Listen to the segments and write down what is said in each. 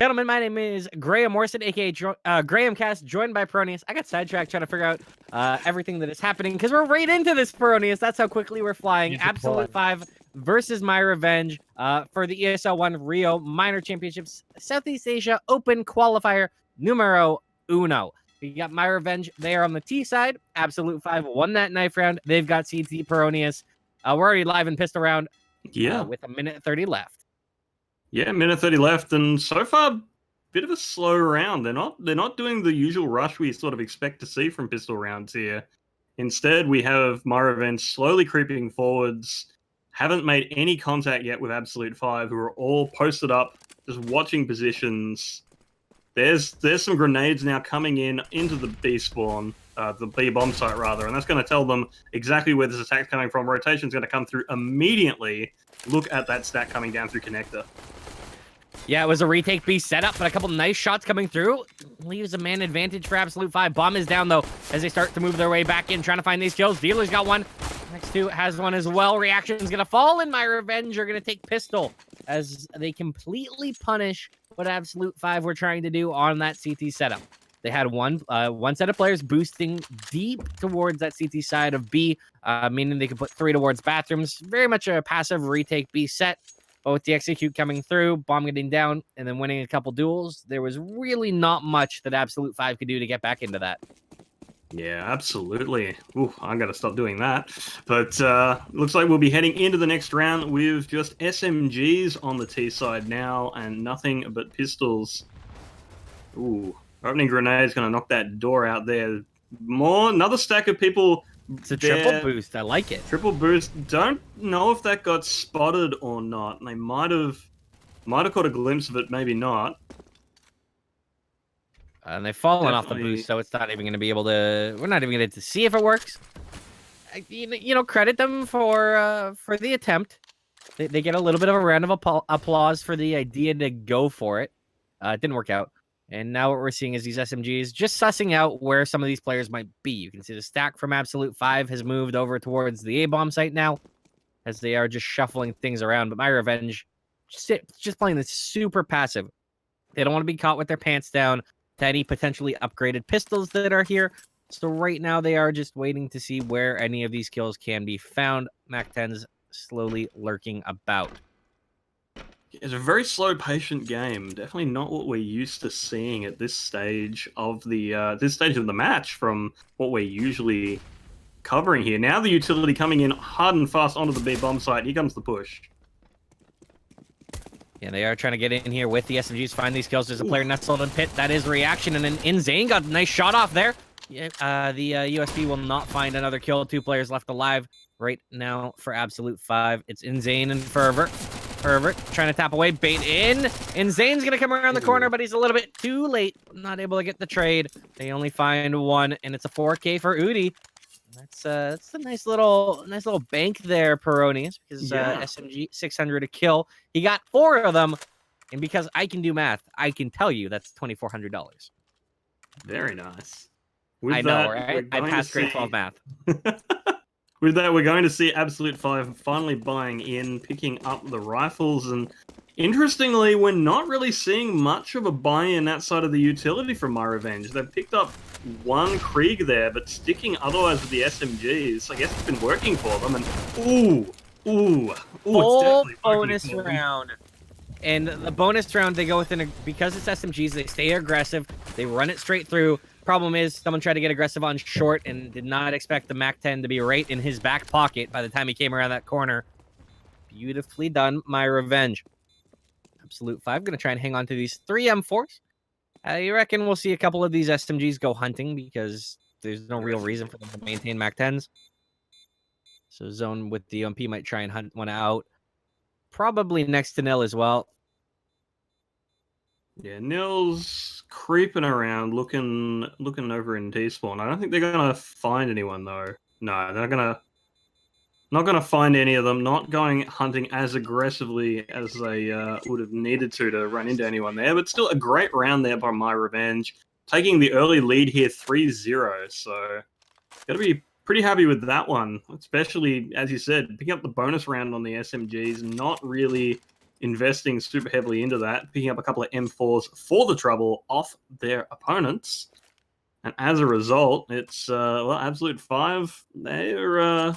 Gentlemen, my name is Graham Morrison, aka Graham Cast, joined by Peronius. I got sidetracked trying to figure out everything that is happening because we're right into this, Peronius. That's how quickly we're flying. Absolute5 versus myRevenge for the ESL 1 Rio Minor Championships Southeast Asia Open Qualifier numero uno. We got myRevenge there on the T side. Absolute5 won that knife round. They've got CT Peronius. We're already live and pissed around with a minute 30 left. Yeah, minute 30 left, and so far, bit of a slow round. They're not doing the usual rush we sort of expect to see from pistol rounds here. Instead, we have myRevenge slowly creeping forwards. Haven't made any contact yet with Absolute5, who are all posted up, just watching positions. There's some grenades now coming into the B spawn, the B bomb site rather, and that's going to tell them exactly where this attack's coming from. Rotation's going to come through immediately. Look at that stack coming down through connector. Yeah, it was a retake B setup, but a couple nice shots coming through. Leaves a man advantage for Absolute5. Bomb is down, though, as they start to move their way back in, trying to find these kills. Dealer's got one. Next two has one as well. Reaction's going to fall, and myRevenge are going to take pistol as they completely punish what Absolute5 were trying to do on that CT setup. They had one set of players boosting deep towards that CT side of B, meaning they could put 3 towards bathrooms. Very much a passive retake B set. But with the execute coming through, bomb getting down, and then winning a couple duels, there was really not much that Absolute5 could do to get back into that. Yeah, absolutely. Ooh, I gotta stop doing that. But looks like we'll be heading into the next round with just SMGs on the T side now, and nothing but pistols. Ooh, opening grenade's gonna knock that door out there. Another stack of people. It's a triple boost. I like it. Triple boost. Don't know if that got spotted or not. They might have caught a glimpse of it, maybe not. And they've fallen off the boost, so it's not even going to be able to. We're not even going to see if it works. You know, credit them for the attempt. They get a little bit of a round of applause for the idea to go for it. It didn't work out. And now what we're seeing is these SMGs just sussing out where some of these players might be. You can see the stack from Absolute5 has moved over towards the A-bomb site now, as they are just shuffling things around. But myRevenge just playing this super passive. They don't want to be caught with their pants down to any potentially upgraded pistols that are here. So right now they are just waiting to see where any of these kills can be found. MAC-10's slowly lurking about. It's a very slow, patient game. Definitely not what we're used to seeing at this stage of the match from what we're usually covering here. Now the utility coming in hard and fast onto the B bomb site. Here comes the push. Yeah, they are trying to get in here with the SMGs, find these kills. There's a player nestled in pit. That is Reaction, and then Inzane got a nice shot off there. Yeah, the USP will not find another kill. 2 players left alive right now for Absolute5. It's Inzane and Fervor. Fervor trying to tap away, bait in. Inzane's going to come around the corner, but he's a little bit too late. Not able to get the trade. They only find one, and it's a 4K for Udi. That's a nice little bank there, Peronius, because SMG 600 a kill. He got 4 of them, and because I can do math, I can tell you that's $2,400. Very nice. I know, right? I passed grade 12 math. With that, we're going to see Absolute5 finally buying in, picking up the rifles, and interestingly, we're not really seeing much of a buy-in outside of the utility from myRevenge. They've picked up one Krieg there, but sticking otherwise with the SMGs, I guess it's been working for them, and full bonus round. And the bonus round, they go within because it's SMGs, they stay aggressive, they run it straight through. Problem is, someone tried to get aggressive on short and did not expect the MAC-10 to be right in his back pocket by the time he came around that corner. Beautifully done, myRevenge. Absolute5 going to try and hang on to these 3 M4s. You reckon we'll see a couple of these SMGs go hunting because there's no real reason for them to maintain MAC-10s. So Zone with the UMP might try and hunt one out. Probably next to Nil as well. Yeah, Nil's creeping around, looking over in T-spawn. I don't think they're gonna find anyone though. No, they're not gonna find any of them. Not going hunting as aggressively as they would have needed to run into anyone there. But still, a great round there by myRevenge, taking the early lead here, 3-0. So, gotta be pretty happy with that one. Especially as you said, picking up the bonus round on the SMGs. Not really investing super heavily into that, picking up a couple of M4s for the trouble off their opponents. And as a result, it's, well, Absolute5, they're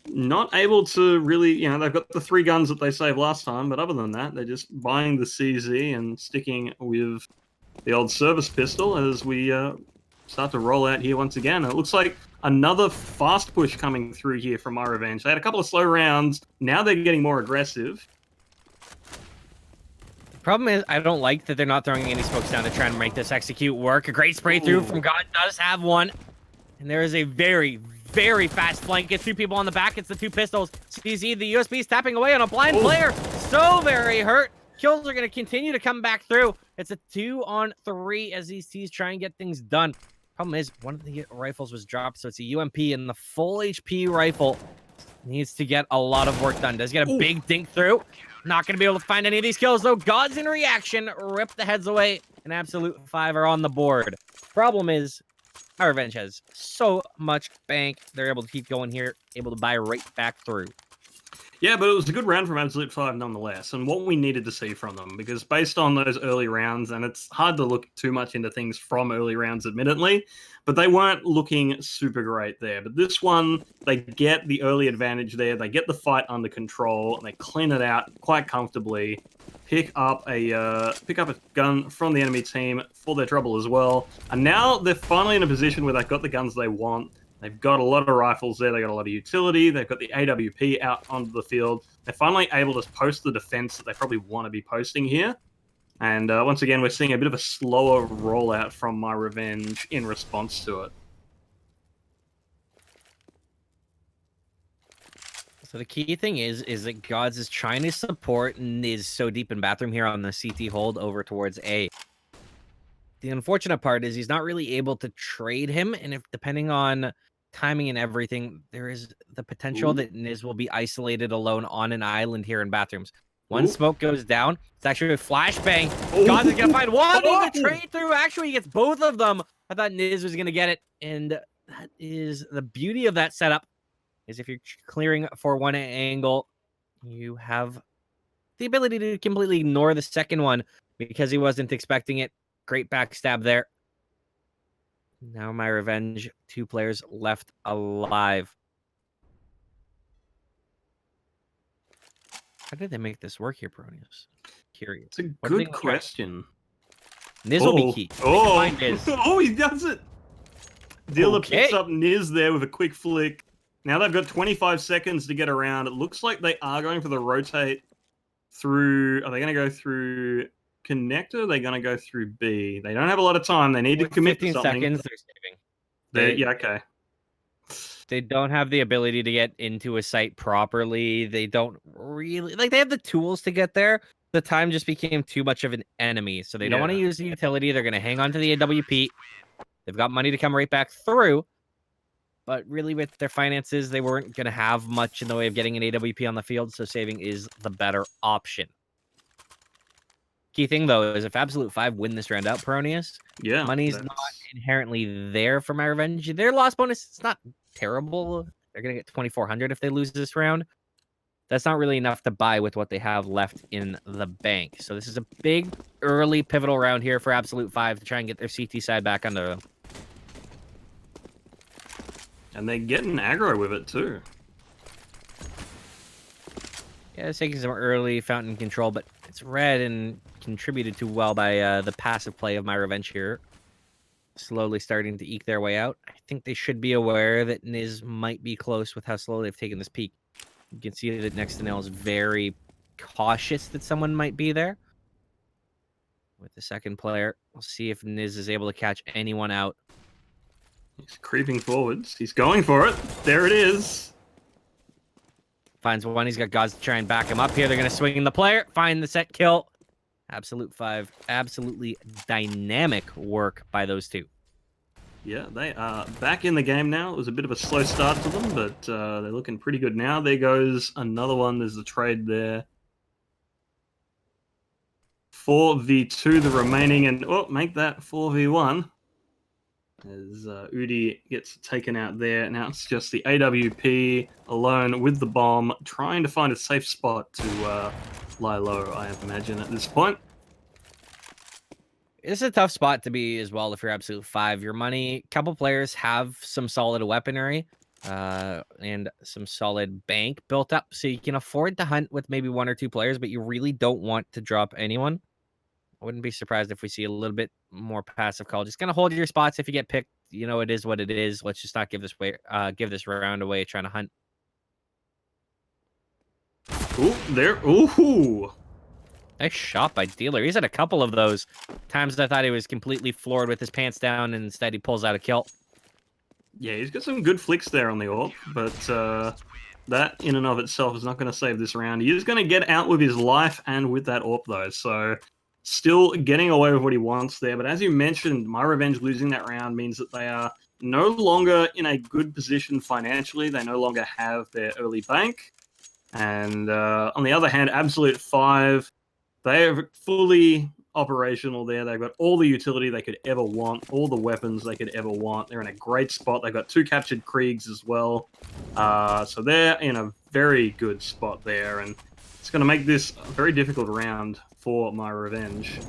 not able to really, you know, they've got the 3 guns that they saved last time, but other than that, they're just buying the CZ and sticking with the old service pistol as we start to roll out here once again. And it looks like another fast push coming through here from myRevenge. They had a couple of slow rounds. Now they're getting more aggressive. Problem is, I don't like that they're not throwing any smokes down to try and make this execute work. A great spray through from God does have one. And there is a very, very fast flank. Gets 2 people on the back. It's the 2 pistols. CZ, the USB is tapping away on a blind player. So very hurt. Kills are going to continue to come back through. It's a 2-on-3 as these T's try and get things done. Problem is, one of the rifles was dropped, so it's a UMP, and the full HP rifle needs to get a lot of work done. Does get a big dink through. Not going to be able to find any of these kills, though. Gods in reaction rip the heads away, and Absolute5 are on the board. Problem is, myRevenge has so much bank. They're able to keep going here, able to buy right back through. Yeah, but it was a good round from Absolute5 nonetheless, and what we needed to see from them, because based on those early rounds, and it's hard to look too much into things from early rounds, admittedly, but they weren't looking super great there. But this one, they get the early advantage there, they get the fight under control, and they clean it out quite comfortably, pick up a gun from the enemy team for their trouble as well, and now they're finally in a position where they've got the guns they want. They've got a lot of rifles there. They've got a lot of utility. They've got the AWP out onto the field. They're finally able to post the defense that they probably want to be posting here. And once again, we're seeing a bit of a slower rollout from myRevenge in response to it. So the key thing is that Gods is trying to support and is so deep in bathroom here on the CT hold over towards A. The unfortunate part is he's not really able to trade him, and if depending on timing and everything, there is the potential that Niz will be isolated alone on an island here in bathrooms. One smoke goes down. It's actually a flashbang. Gods is gonna find one. He can trade through. Actually, he gets both of them. I thought Niz was gonna get it, and that is the beauty of that setup. Is if you're clearing for one angle, you have the ability to completely ignore the second one because he wasn't expecting it. Great backstab there. Now myRevenge, 2 players left alive. How did they make this work here, Bronius? Curious. It's a good question. Niz will be key. Oh, he does it. Dealer picks up Niz there with a quick flick. Now they've got 25 seconds to get around. It looks like they are going for the rotate through. Are they going to go through connector? Are they going to go through B? They don't have a lot of time. They need to commit to something. 15 seconds, they're saving. Yeah, okay. They don't have the ability to get into a site properly. They don't really... Like, they have the tools to get there. The time just became too much of an enemy. So they don't want to use the utility. They're going to hang on to the AWP. They've got money to come right back through. But really, with their finances, they weren't going to have much in the way of getting an AWP on the field. So saving is the better option. Key thing, though, is if Absolute5 win this round out, Peronius, money's not inherently there for myRevenge. Their loss bonus, it's not terrible. They're going to get 2,400 if they lose this round. That's not really enough to buy with what they have left in the bank. So this is a big, early, pivotal round here for Absolute5 to try and get their CT side back under them. And they're getting aggro with it, too. Yeah, it's taking some early fountain control, but it's red and contributed to well by the passive play of myRevenge here. Slowly starting to eke their way out. I think they should be aware that Niz might be close with how slowly they've taken this peak. You can see that Next to Nail is very cautious that someone might be there. With the second player, we'll see if Niz is able to catch anyone out. He's creeping forwards. He's going for it. There it is. Finds one. He's got Gods to try and back him up here. They're going to swing the player. Find the set kill. Absolute5. Absolutely dynamic work by those two. Yeah, they are back in the game now. It was a bit of a slow start to them, but they're looking pretty good now. There goes another one. There's the trade there. 4v2 the remaining, and make that 4v1. As Udi gets taken out there. Now it's just the AWP alone with the bomb, trying to find a safe spot to lie low, I imagine, at this point. It's a tough spot to be as well if you're Absolute5. Your money, couple players have some solid weaponry and some solid bank built up, so you can afford to hunt with maybe 1 or 2 players, but you really don't want to drop anyone. I wouldn't be surprised if we see a little bit more passive call. Just gonna hold your spots. If you get picked, you know it is what it is. Let's just not give this round away trying to hunt. Ooh, there. Ooh. Nice shot by Dealer. He's had a couple of those times I thought he was completely floored with his pants down, and instead he pulls out a kill. Yeah, he's got some good flicks there on the AWP, but that in and of itself is not going to save this round. He is going to get out with his life and with that AWP, though, so still getting away with what he wants there. But as you mentioned, myRevenge losing that round means that they are no longer in a good position financially. They no longer have their early bank. And on the other hand, Absolute5, they are fully operational there. They've got all the utility they could ever want, all the weapons they could ever want. They're in a great spot. They've got 2 captured Kriegs as well. So they're in a very good spot there. And it's going to make this a very difficult round for myRevenge,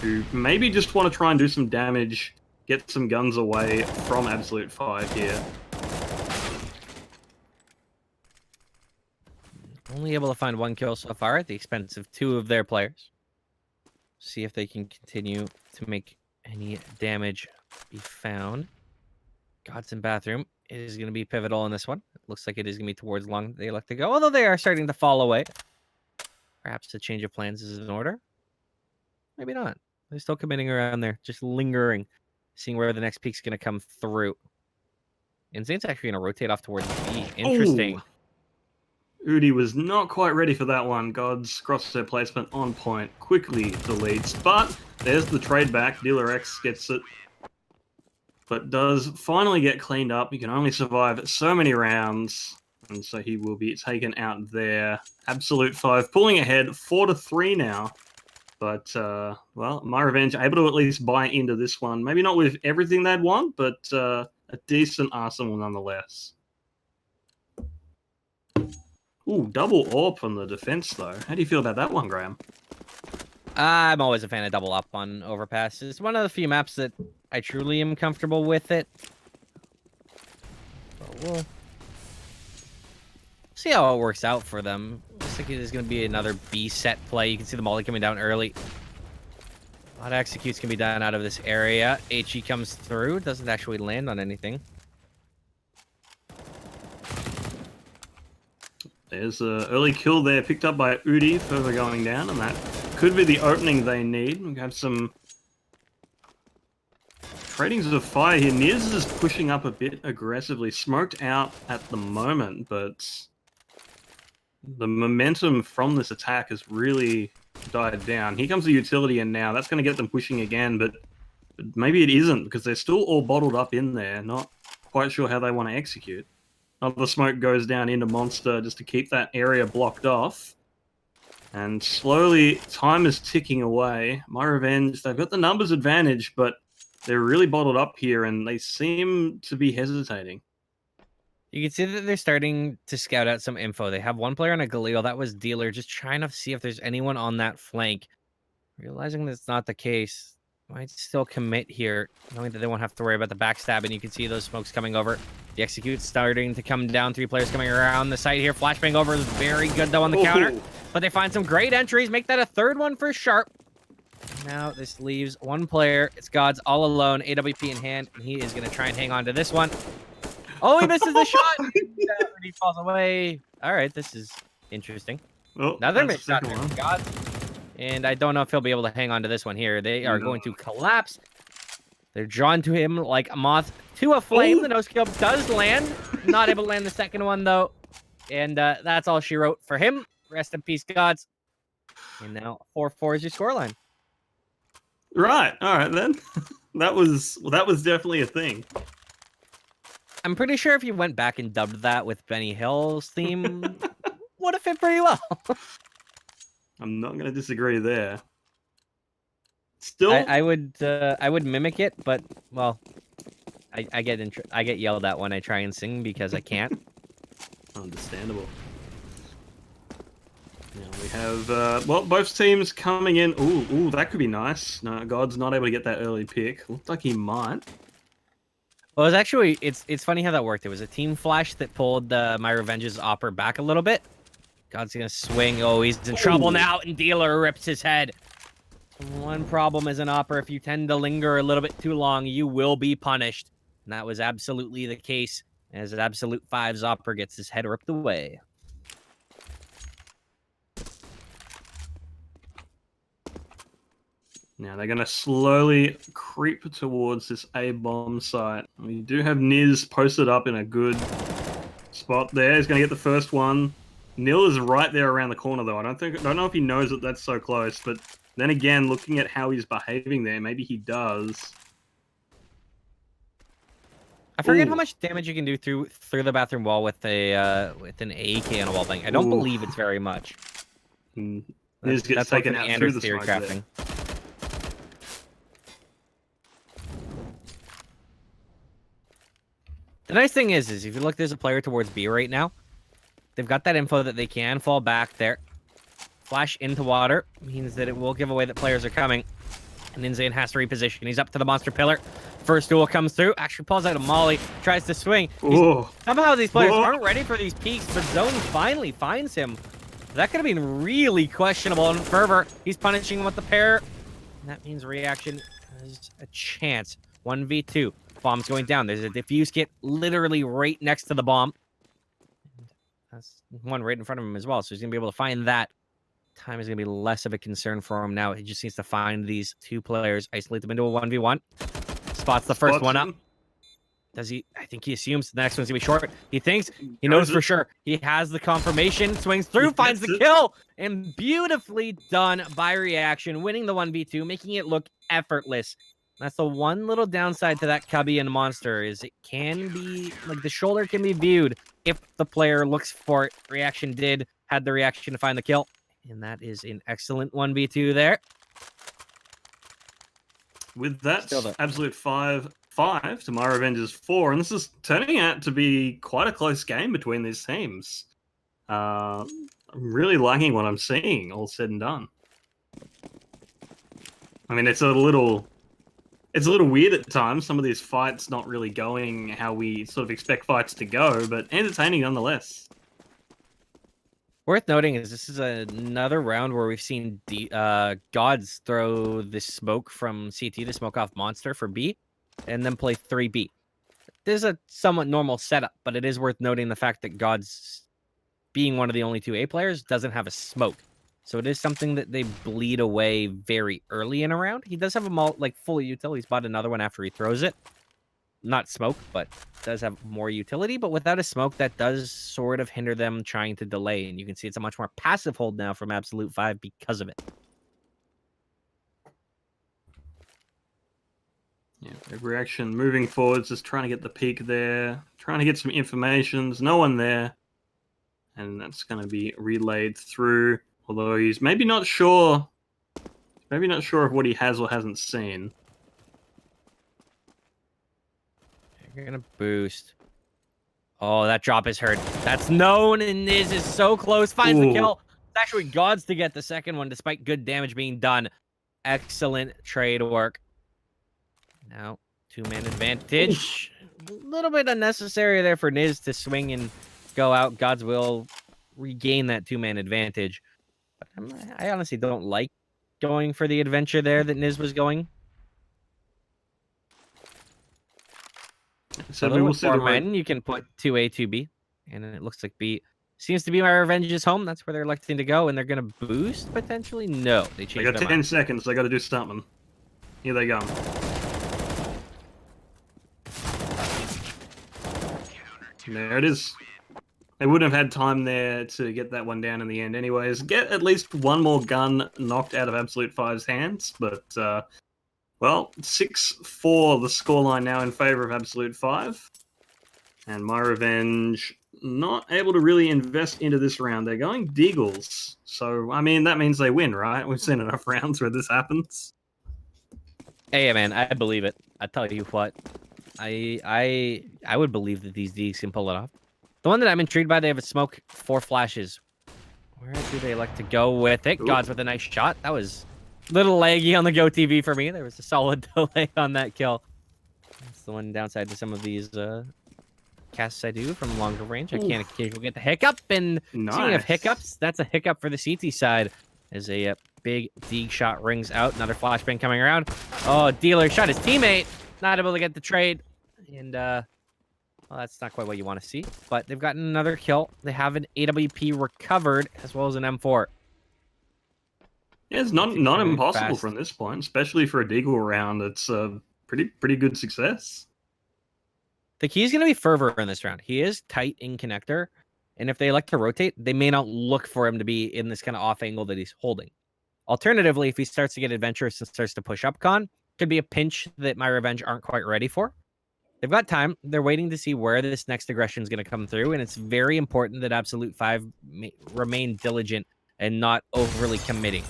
who maybe just want to try and do some damage, get some guns away from Absolute5 here. Only able to find 1 kill so far at the expense of 2 of their players. See if they can continue to make any damage be found. Gods in bathroom is going to be pivotal in this one. It looks like it is going to be towards long they like to go, although they are starting to fall away. Perhaps a change of plans is in order. Maybe not. They're still committing around there, just lingering, seeing where the next peak's going to come through. Insane's actually going to rotate off towards B. Interesting. Ooh. Udi was not quite ready for that one. Gods crosses their placement on point, quickly deletes, but there's the trade back. Dealer X gets it, but does finally get cleaned up. He can only survive so many rounds, and so he will be taken out there. Absolute5 pulling ahead 4-3 now, but well, myRevenge able to at least buy into this one. Maybe not with everything they'd want, but a decent arsenal nonetheless. Ooh, double AWP on the defense, though. How do you feel about that one, Graham? I'm always a fan of double up on overpass. It's one of the few maps that I truly am comfortable with it. But we'll see how it works out for them. Looks like it is going to be another B set play. You can see the molly coming down early. A lot of executes can be done out of this area. HE comes through. Doesn't actually land on anything. There's an early kill there picked up by Udi, further going down, and that could be the opening they need. We have some tradings of fire here. Niz is pushing up a bit aggressively. Smoked out at the moment, but the momentum from this attack has really died down. Here comes the utility in now. That's going to get them pushing again, but maybe it isn't, because they're still all bottled up in there. Not quite sure how they want to execute. Another smoke goes down into Monster just to keep that area blocked off. And slowly, time is ticking away. myRevenge, they've got the numbers advantage, but they're really bottled up here, and they seem to be hesitating. You can see that they're starting to scout out some info. They have 1 player on a Galil. That was Dealer, just trying to see if there's anyone on that flank. Realizing that's not the case, might still commit here, knowing that they won't have to worry about the backstab, and you can see those smokes coming over. The execute starting to come down. 3 players coming around the site here. Flashbang over is very good, though, on the counter. But they find some great entries. Make that a 3rd one for Sharp. Now this leaves 1 player. It's Gods all alone. AWP in hand, and he is going to try and hang on to this one. Oh, he misses the shot! He falls away. All right, this is interesting. Oh, Another missed shot there from Gods. And I don't know if he'll be able to hang on to this one here. They are going to collapse. They're drawn to him like a moth to a flame. The no-scope does land. Not able to land the 2nd one, though. And that's all she wrote for him. Rest in peace, Gods. And now 4-4 is your scoreline. Right. All right, then. that was definitely a thing. I'm pretty sure if you went back and dubbed that with Benny Hill's theme, would have fit pretty well. I'm not going to disagree there. Still, I would mimic it, but well, I get yelled at when I try and sing because I can't. Understandable. Now we have, well, both teams coming in. Ooh, that could be nice. No, God's not able to get that early pick. Looked like he might. Well, it's actually it's funny how that worked. It was a team flash that pulled myRevenge's Opper back a little bit. God's gonna swing. Oh, he's in trouble now, and Dealer rips his head. One problem as an Opper, if you tend to linger a little bit too long, you will be punished. And that was absolutely the case, as Absolute5's Opper gets his head ripped away. Now they're going to slowly creep towards this A-bomb site. We do have Niz posted up in a good spot there. He's going to get the first one. Nil is right there around the corner, though. I don't know if he knows that that's so close, but then again, looking at how he's behaving there, maybe he does. I forget how much damage you can do through the bathroom wall with an AK on a wall thing. I don't believe it's very much. Niz gets taken out through the smoke crafting. The nice thing is if you look, there's a player towards B right now. They've got that info that they can fall back there. Flash into water means that it will give away that players are coming. And Inzane has to reposition. He's up to the monster pillar. First duel comes through. Actually pulls out a molly. Tries to swing. Somehow these players aren't ready for these peaks, but Zone finally finds him. That could have been really questionable. And Fervor, he's punishing him with the pair. And that means Reaction has a chance. 1v2. Bomb's going down. There's a defuse kit literally right next to the bomb. And that's one right in front of him as well. So he's going to be able to find that. Time is going to be less of a concern for him now. He just needs to find these two players, isolate them into a 1v1. Spots the first one up. Does he? I think he assumes the next one's going to be short. He thinks, he knows for sure. He has the confirmation, swings through, finds the kill, and beautifully done by Reaction, winning the 1v2, making it look effortless. That's the one little downside to that Cubby and Monster, is it can be, like, the shoulder can be viewed if the player looks for it. Reaction had the reaction to find the kill. And that is an excellent 1v2 there. With that, Absolute 5 to myRevenge's 4, and this is turning out to be quite a close game between these teams. I'm really liking what I'm seeing, all said and done. I mean, it's a little weird at times. Some of these fights not really going how we sort of expect fights to go, but entertaining nonetheless. Worth noting is this is another round where we've seen Gods throw the smoke from CT to smoke off Monster for B, and then play 3B. This is a somewhat normal setup, but it is worth noting the fact that Gods, being one of the only two A players, doesn't have a smoke. So it is something that they bleed away very early in a round. He does have a full util. He's bought another one after he throws it. Not smoke, but does have more utility. But without a smoke, that does sort of hinder them trying to delay. And you can see it's a much more passive hold now from Absolute5 because of it. Yeah, Reaction moving forwards, just trying to get the peak there, trying to get some information. There's no one there. And that's going to be relayed through. Although he's maybe not sure of what he has or hasn't seen. You're gonna boost. Oh, that drop is heard. That's known, and Niz is so close. Finds the kill. It's actually Gods to get the second one, despite good damage being done. Excellent trade work. Now, two-man advantage. A little bit unnecessary there for Niz to swing and go out. Gods will regain that two-man advantage. But I honestly don't like going for the adventure there that Niz was going. So with 4 men, you can put 2A, 2B, and then it looks like B seems to be myRevenge's home. That's where they're electing to go, and they're going to boost, potentially? No, they changed their mind. 10 seconds. They got to do something. Here they go. There it is. They wouldn't have had time there to get that one down in the end anyways. Get at least one more gun knocked out of Absolute5's hands, but... well, 6-4 the scoreline now in favor of Absolute5. And myRevenge not able to really invest into this round. They're going Deagles. So, I mean, that means they win, right? We've seen enough rounds where this happens. Hey, man, I believe it. I tell you what. I would believe that these Deags can pull it off. The one that I'm intrigued by, they have a smoke 4 flashes. Where do they like to go with it? Ooh. Gods with a nice shot. That was a little laggy on the Go TV for me. There was a solid delay on that kill. That's the one downside to some of these casts I do from longer range. I can't occasionally get the hiccup. And speaking of hiccups, that's a hiccup for the CT side. As a big Deeg shot rings out. Another flashbang coming around. Oh, Dealer shot his teammate. Not able to get the trade. And, well, that's not quite what you want to see. But they've gotten another kill. They have an AWP recovered, as well as an M4. Yeah, it's not impossible from this point, especially for a Deagle round. It's a pretty good success. The key is going to be Fervor in this round. He is tight in connector. And if they elect to rotate, they may not look for him to be in this kind of off angle that he's holding. Alternatively, if he starts to get adventurous and starts to push up con, could be a pinch that myRevenge aren't quite ready for. They've got time. They're waiting to see where this next aggression is going to come through. And it's very important that Absolute5 remain diligent and not overly committing.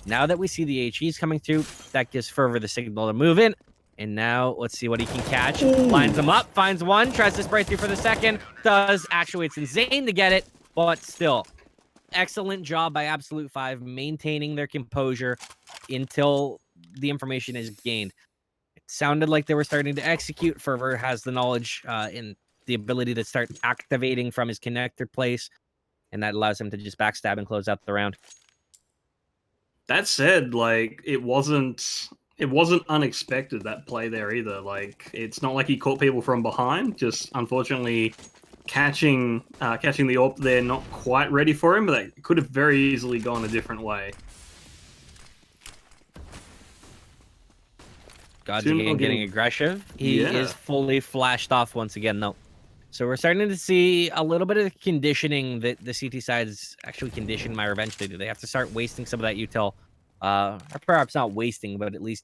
Now that we see the HEs coming through, that gives Fervor the signal to move in. And now let's see what he can catch. Lines them up, finds one, tries to spray through for the second. Does. Actually, it's insane to get it, but still. Excellent job by Absolute5 maintaining their composure until the information is gained. It sounded like they were starting to execute. Fervor has the knowledge and the ability to start activating from his connector place, and that allows him to just backstab and close out the round. That said, like, it wasn't unexpected, that play there either. Like, it's not like he caught people from behind, just unfortunately catching the AWP there, not quite ready for him, but that could have very easily gone a different way. Gods again getting aggressive. He is fully flashed off once again, though. So we're starting to see a little bit of conditioning that the CT sides actually condition myRevenge to do. They have to start wasting some of that util. Or perhaps not wasting, but at least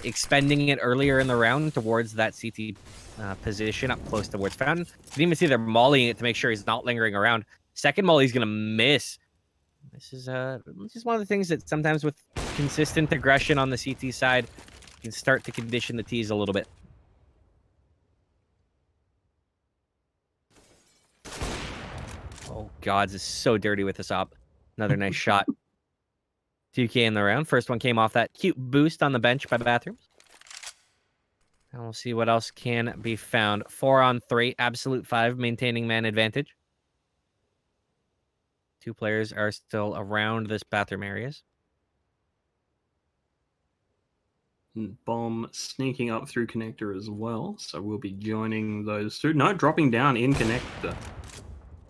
expending it earlier in the round towards that CT position up close towards Fountain. You can even see they're mollying it to make sure he's not lingering around. Second molly's going to miss. This is one of the things that sometimes with consistent aggression on the CT side can start to condition the Ts a little bit. Oh, Gods is so dirty with this op. Another nice shot. 2K in the round. First one came off that cute boost on the bench by Bathrooms. And we'll see what else can be found. 4-on-3. Absolute5 maintaining man advantage. Two players are still around this bathroom areas. Bomb sneaking up through connector as well. So we'll be joining those two. No, dropping down in connector.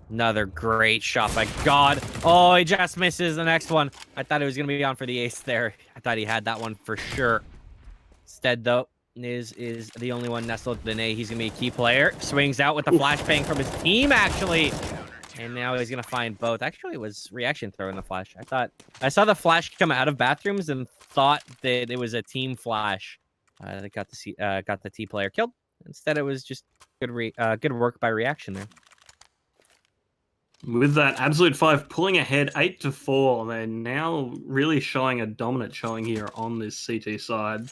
Another great shot by God. Oh, he just misses the next one. I thought he was going to be on for the ace there. I thought he had that one for sure. Instead, though, Niz is the only one nestled in A. He's going to be a key player. Swings out with the flashbang from his team, actually. And now he's going to find both. Actually, it was reaction throwing the flash. I saw the flash come out of Bathrooms and thought that it was a team flash that got the T player killed. Instead, it was just good work by reaction there. With that, Absolute5 pulling ahead 8-4. They're now really showing a dominant showing here on this CT side.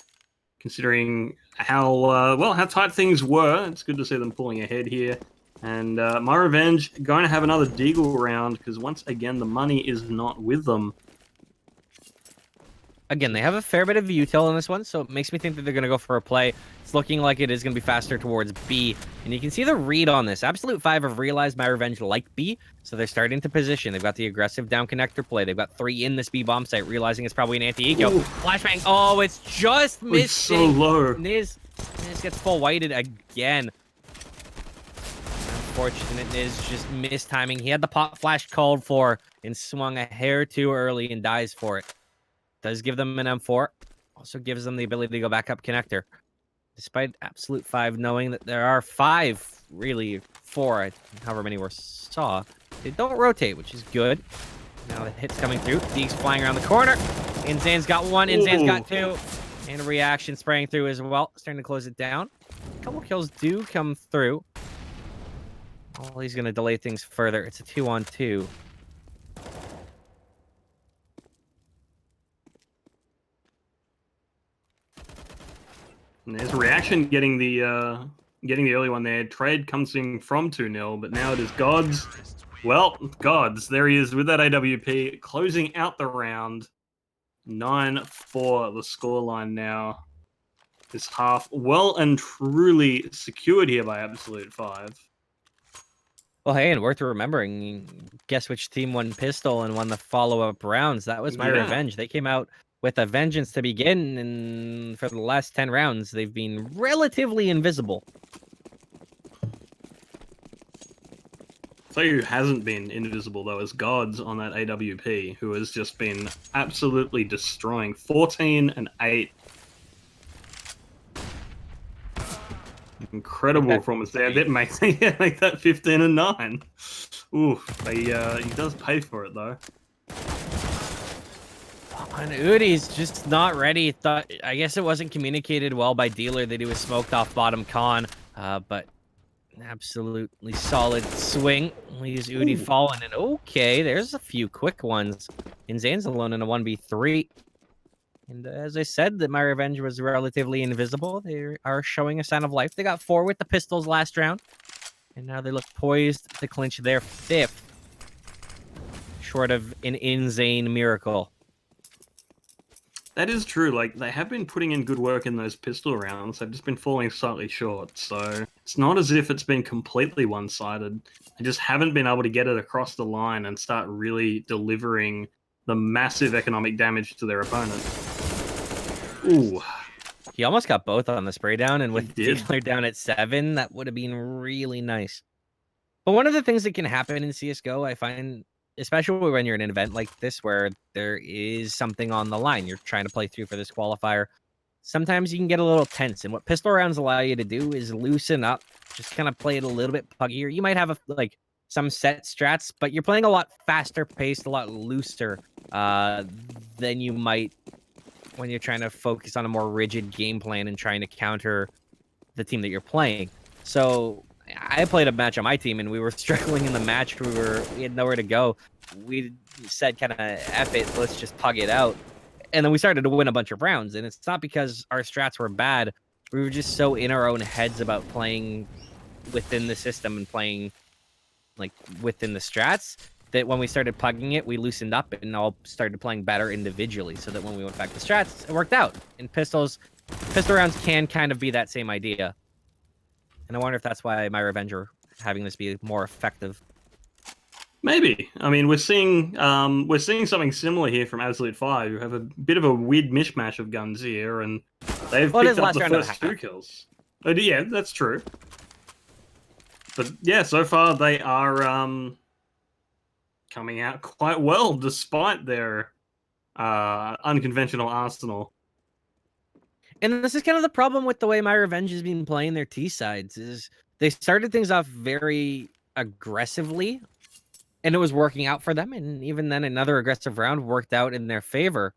Considering how tight things were, it's good to see them pulling ahead here. And myRevenge going to have another Deagle round because once again the money is not with them. Again, they have a fair bit of util in this one, so it makes me think that they're going to go for a play. It's looking like it is going to be faster towards B. And you can see the read on this. Absolute5 have realized myRevenge like B, so they're starting to position. They've got the aggressive down connector play. They've got 3 in this B bomb site, realizing it's probably an anti-eco. Flashbang. Oh, it's just missing. It's so low. Niz gets full whited again. Unfortunate, Niz just missed timing. He had the pop flash called for and swung a hair too early and dies for it. Does give them an M4. Also gives them the ability to go back up connector. Despite Absolute5 knowing that there are 5, really 4, however many were saw. They don't rotate, which is good. Now the hit's coming through. Deeg's flying around the corner. Insane's got 1. Insane's got 2. And a reaction spraying through as well. Starting to close it down. A couple kills do come through. Oh, he's going to delay things further. It's a 2-on-2. And there's reaction getting the early one there. Trade comes in from 2-0, but now it is Gods Well, gods, there he is with that AWP, closing out the round. 9-4 the scoreline now. This half well and truly secured here by Absolute5. Well, hey, and worth remembering, guess which team won Pistol and won the follow-up rounds? That was myRevenge. They came out with a vengeance to begin, and for the last 10 rounds, they've been relatively invisible. So who hasn't been invisible, though, is Gods on that AWP, who has just been absolutely destroying. 14 and 8. Incredible performance there. That makes make that 15 and 9. Ooh, he does pay for it, though. And Udi's just not ready. I guess it wasn't communicated well by Dealer that he was smoked off bottom con, but an absolutely solid swing. Leaves Udi falling, and okay, there's a few quick ones. In Zane's alone in a 1v3. And as I said, that myRevenge was relatively invisible. They are showing a sign of life. They got 4 with the pistols last round, and now they look poised to clinch their 5th, short of an insane miracle. That is true. Like, they have been putting in good work in those pistol rounds. They've just been falling slightly short. So it's not as if it's been completely one-sided. They just haven't been able to get it across the line and start really delivering the massive economic damage to their opponent. Ooh. He almost got both on the spray down, and with Dealer down at 7, that would have been really nice. But one of the things that can happen in CSGO, I find, especially when you're in an event like this where there is something on the line, you're trying to play through for this qualifier, sometimes you can get a little tense. And what pistol rounds allow you to do is loosen up, just kind of play it a little bit puggier. You might have some set strats, but you're playing a lot faster paced, a lot looser than you might when you're trying to focus on a more rigid game plan and trying to counter the team that you're playing. So I played a match on my team, and we were struggling in the match. We had nowhere to go. We said, kind of, F it, let's just pug it out. And then we started to win a bunch of rounds, and it's not because our strats were bad. We were just so in our own heads about playing within the system and playing within the strats that when we started pugging it, we loosened up and all started playing better individually, so that when we went back to strats, it worked out. And pistol rounds can kind of be that same idea. And I wonder if that's why myRevenge are having this be more effective. Maybe. I mean, we're seeing something similar here from Absolute5, who have a bit of a weird mishmash of guns here, and they've picked up the first 2 kills. But yeah, that's true. But yeah, so far they are coming out quite well despite their unconventional arsenal. And this is kind of the problem with the way myRevenge has been playing their T sides, is they started things off very aggressively, and it was working out for them. And even then, another aggressive round worked out in their favor.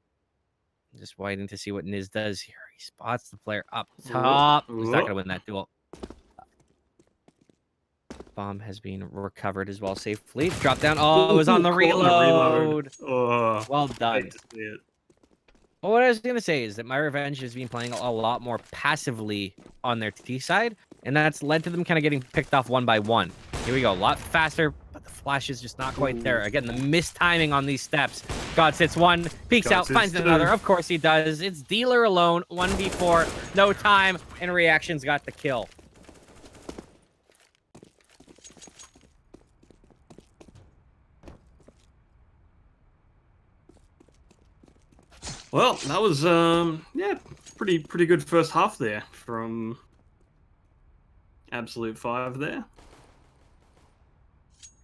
Just waiting to see what Niz does here. He spots the player up top. He's not going to win that duel. Bomb has been recovered as well safely. Drop down. Oh, it was on the reload. Oh, well done. hate to see it. Well, what I was going to say is that myRevenge has been playing a lot more passively on their T side, and that's led to them kind of getting picked off one by one. Here we go. A lot faster, but the flash is just not quite there. Again, the mistiming on these steps. God sits one, peeks out, finds another. Of course he does. It's Dealer alone, 1v4, no time, and Reaction's got the kill. Well, that was yeah, pretty good first half there from Absolute5 there.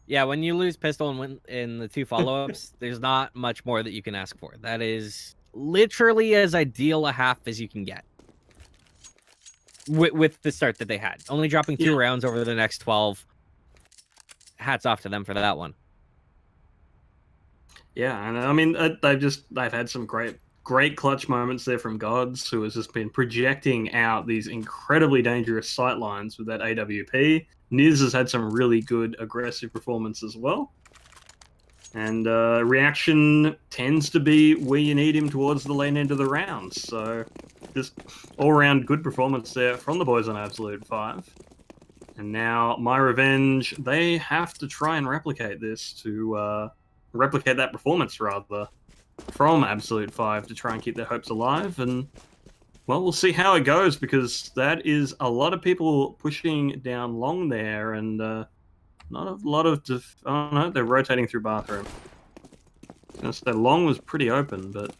Yeah, when you lose pistol and win in the 2 follow-ups, there's not much more that you can ask for. That is literally as ideal a half as you can get with the start that they had. Only dropping 2 rounds over the next 12. Hats off to them for that one. Yeah, and I mean they've had some great clutch moments there from Gods, who has just been projecting out these incredibly dangerous sight lines with that AWP. Niz has had some really good aggressive performance as well. And Reaction tends to be where you need him towards the lane end of the round. So just all-round good performance there from the boys on Absolute5. And now myRevenge, they have to try and replicate this to replicate that performance rather from Absolute5 to try and keep their hopes alive. And well, we'll see how it goes because that is a lot of people pushing down long there, and not a lot of. Oh no, they're rotating through bathroom. I was gonna say long was pretty open, but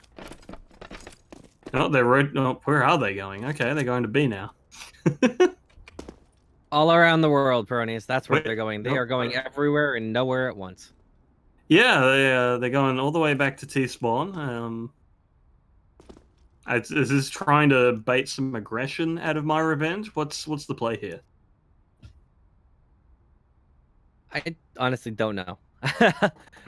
oh, where are they going? Okay, they're going to B now. All around the world, Peronius. That's where Wait, they're going. They no, are going everywhere and nowhere at once. Yeah, they're going all the way back to T spawn. Is this trying to bait some aggression out of myRevenge? What's the play here? I honestly don't know.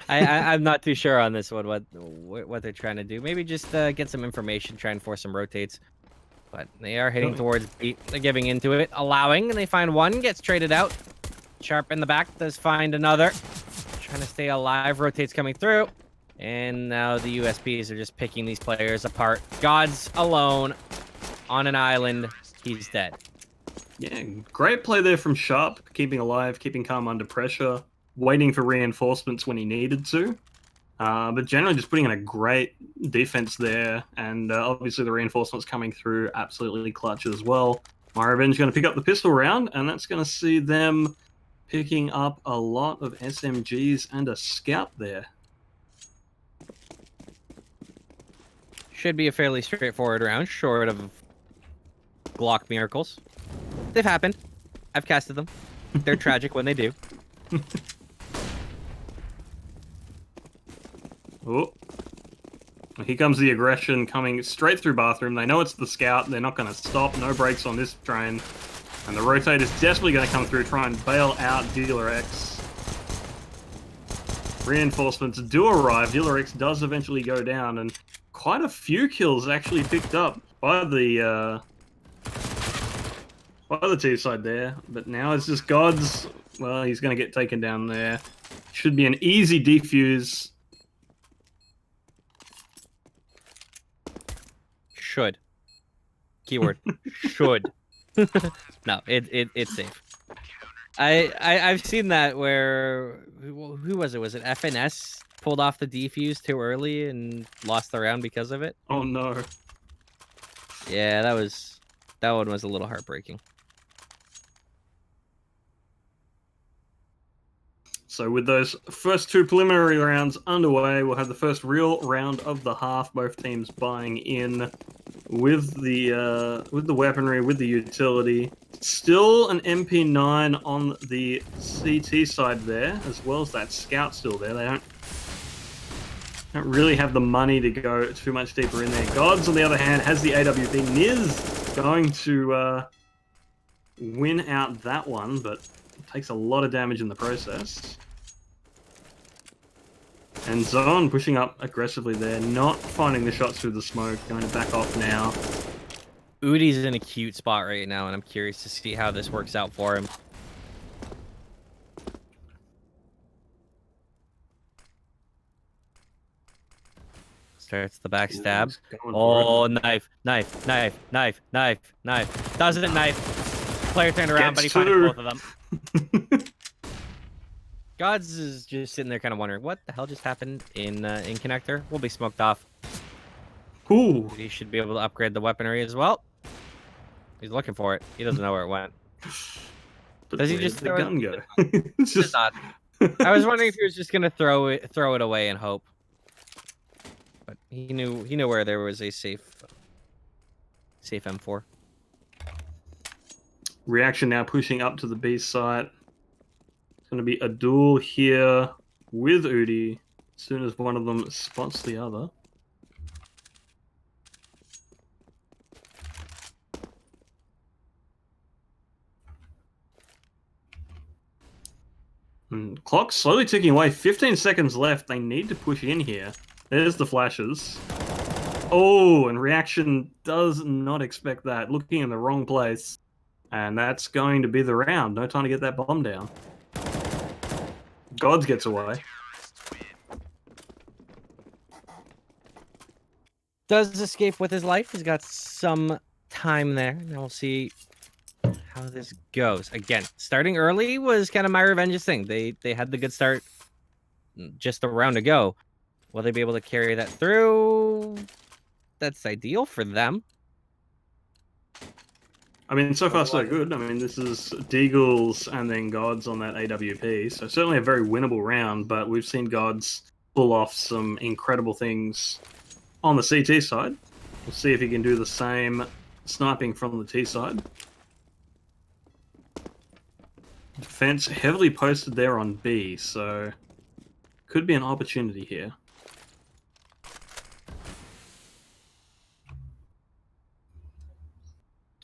I'm not too sure on this one. What they're trying to do? Maybe just get some information, try and force some rotates. But they are heading towards B. They're giving into it, allowing, and they find one, gets traded out. Sharp in the back does find another. Trying to stay alive, rotates coming through. And now the USPs are just picking these players apart. God's alone on an island. He's dead. Yeah, great play there from Sharp, keeping alive, keeping calm under pressure, waiting for reinforcements when he needed to. But generally just putting in a great defense there, and obviously the reinforcements coming through absolutely clutch as well. myRevenge going to pick up the pistol round, and that's going to see them picking up a lot of SMGs and a scout there. Should be a fairly straightforward round, short of Glock miracles. They've happened. I've casted them. They're tragic when they do. Oh, here comes the aggression coming straight through bathroom. They know it's the scout. They're not going to stop. No brakes on this train. And the rotate is desperately going to come through, try and bail out Dealer X. Reinforcements do arrive. Dealer X does eventually go down, and quite a few kills actually picked up by the T side there. But now it's just Gods. Well, he's going to get taken down there. Should be an easy defuse. Should. Keyword. Should. No, it's safe. I've seen that where who was it? Was it FNS pulled off the defuse too early and lost the round because of it? Oh no. Yeah, that one was a little heartbreaking. So with those first two preliminary rounds underway, we'll have the first real round of the half. Both teams buying in with the weaponry, with the utility. Still an MP9 on the CT side there, as well as that scout still there. They don't really have the money to go too much deeper in there. Gods, on the other hand, has the AWP. Niz going to win out that one, but takes a lot of damage in the process. And Zone pushing up aggressively there, not finding the shots through the smoke, going to back off now. Udi's in a cute spot right now, and I'm curious to see how this works out for him. Starts the backstab. Oh, knife. Doesn't knife. Player turned around, but he finds both of them. Gods is just sitting there kind of wondering, what the hell just happened in connector? We'll be smoked off. Ooh. He should be able to upgrade the weaponry as well. He's looking for it. He doesn't know where it went. Does he just the gun go? It's just not. I was wondering if he was just gonna throw it away and hope. But he knew where there was a safe M4. Reaction now pushing up to the B site. It's going to be a duel here with Udi as soon as one of them spots the other. And clock slowly ticking away. 15 seconds left. They need to push in here. There's the flashes. Oh, and Reaction does not expect that. Looking in the wrong place. And that's going to be the round. No time to get that bomb down. Gods gets away. Does escape with his life. He's got some time there. Now we'll see how this goes. Again, starting early was kind of myRevenge's thing. They had the good start just a round ago. Will they be able to carry that through? That's ideal for them. I mean, so far so good. I mean, this is Deagles and then Gods on that AWP, so certainly a very winnable round, but we've seen Gods pull off some incredible things on the CT side. We'll see if he can do the same sniping from the T side. Defense heavily posted there on B, so could be an opportunity here.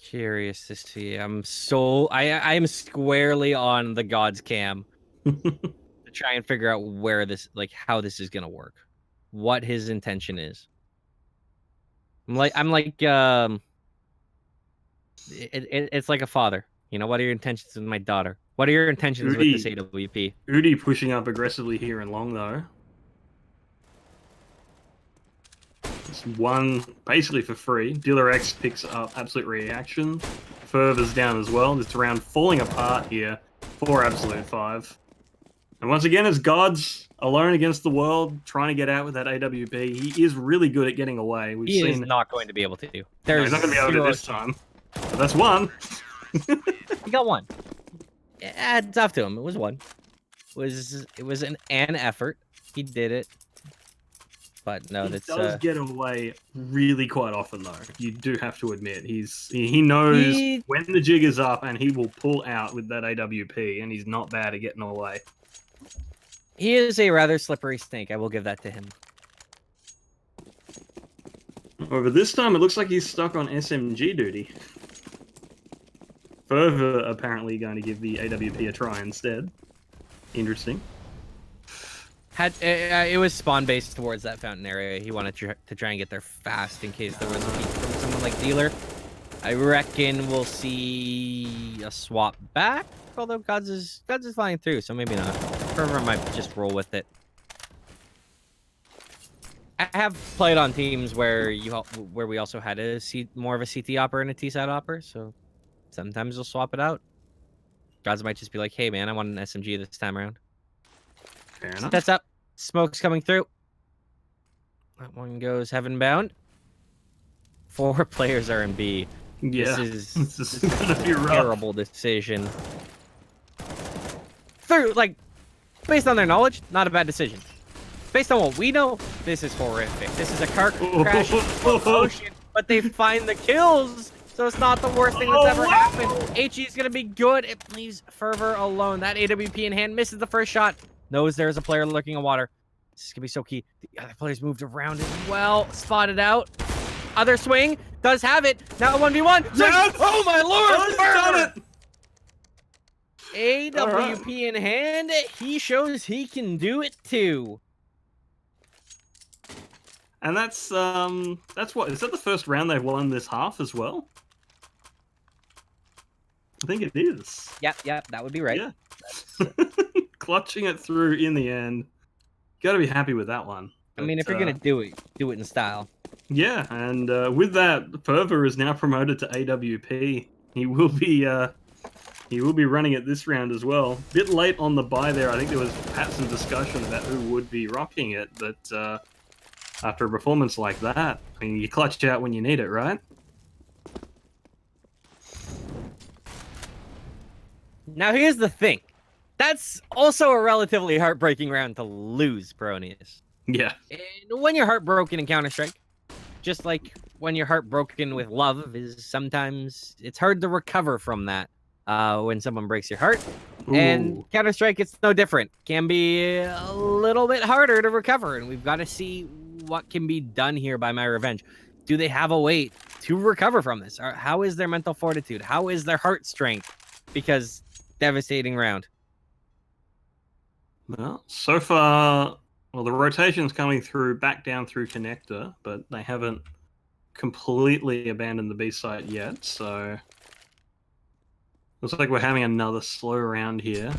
Curious to see. I am squarely on the Gods cam to try and figure out where this, like, how this is gonna work, what his intention is. It's like a father. You know, what are your intentions with my daughter? What are your intentions with this AWP? Udi pushing up aggressively here in long though. It's one basically for free. Dealer X picks up Absolute Reaction. Fervor's down as well. This round falling apart here for Absolute5. And once again, it's Gods alone against the world, trying to get out with that AWP. He is really good at getting away. He is not going to be able to do. No, he's not going to be able to this time. But that's one. He got one. Yeah, it's off to him. It was one. It was an effort. He did it. But no, that's he does get away really quite often though. You do have to admit he knows when the jig is up and he will pull out with that AWP, and he's not bad at getting away. He is a rather slippery snake. I will give that to him. However, this time it looks like he's stuck on SMG duty. Fervor apparently going to give the AWP a try instead. Interesting. It was spawn based towards that fountain area. He wanted to try and get there fast in case there was a peek from someone like Dealer. I reckon we'll see a swap back. Although Gods is flying through, so maybe not. Fervor might just roll with it. I have played on teams where we also had more of a CT opper and a T side opper, so sometimes we'll swap it out. Gods might just be like, "Hey man, I want an SMG this time around." Fair enough. That's up. Smoke's coming through. That one goes heaven bound. 4 players are in B. Yeah, this is gonna be rough. Terrible decision. Like, based on their knowledge, not a bad decision. Based on what we know, this is horrific. This is a car crash ocean, but they find the kills, so it's not the worst thing that's ever happened. HE is gonna be good. It leaves Fervor alone. That AWP in hand misses the first shot. Knows there's a player lurking in water. This is gonna be so key. The other players moved around as well. Spotted out. Other swing. Does have it. Now 1v1. Yes! Oh my lord! Done it! AWP in hand. He shows he can do it too. And that's what, is that the first round they've won this half as well? I think it is. Yep, that would be right. Yeah. Clutching it through in the end. Gotta be happy with that one. I mean, if you're gonna do it in style. Yeah, and with that, Fervor is now promoted to AWP. He will be running it this round as well. Bit late on the buy there. I think there was perhaps some discussion about who would be rocking it, but after a performance like that, I mean, you clutch out when you need it, right? Now here's the thing. That's also a relatively heartbreaking round to lose, Bronius. Yeah. And when you're heartbroken in Counter-Strike, just like when you're heartbroken with love, is sometimes it's hard to recover from that when someone breaks your heart. Ooh. And Counter-Strike, it's no different. Can be a little bit harder to recover, and we've got to see what can be done here by myRevenge. Do they have a way to recover from this? Or how is their mental fortitude? How is their heart strength? Because devastating round. Well, so far, well, the rotation's coming through, back down through connector, but they haven't completely abandoned the B site yet, so looks like we're having another slow round here.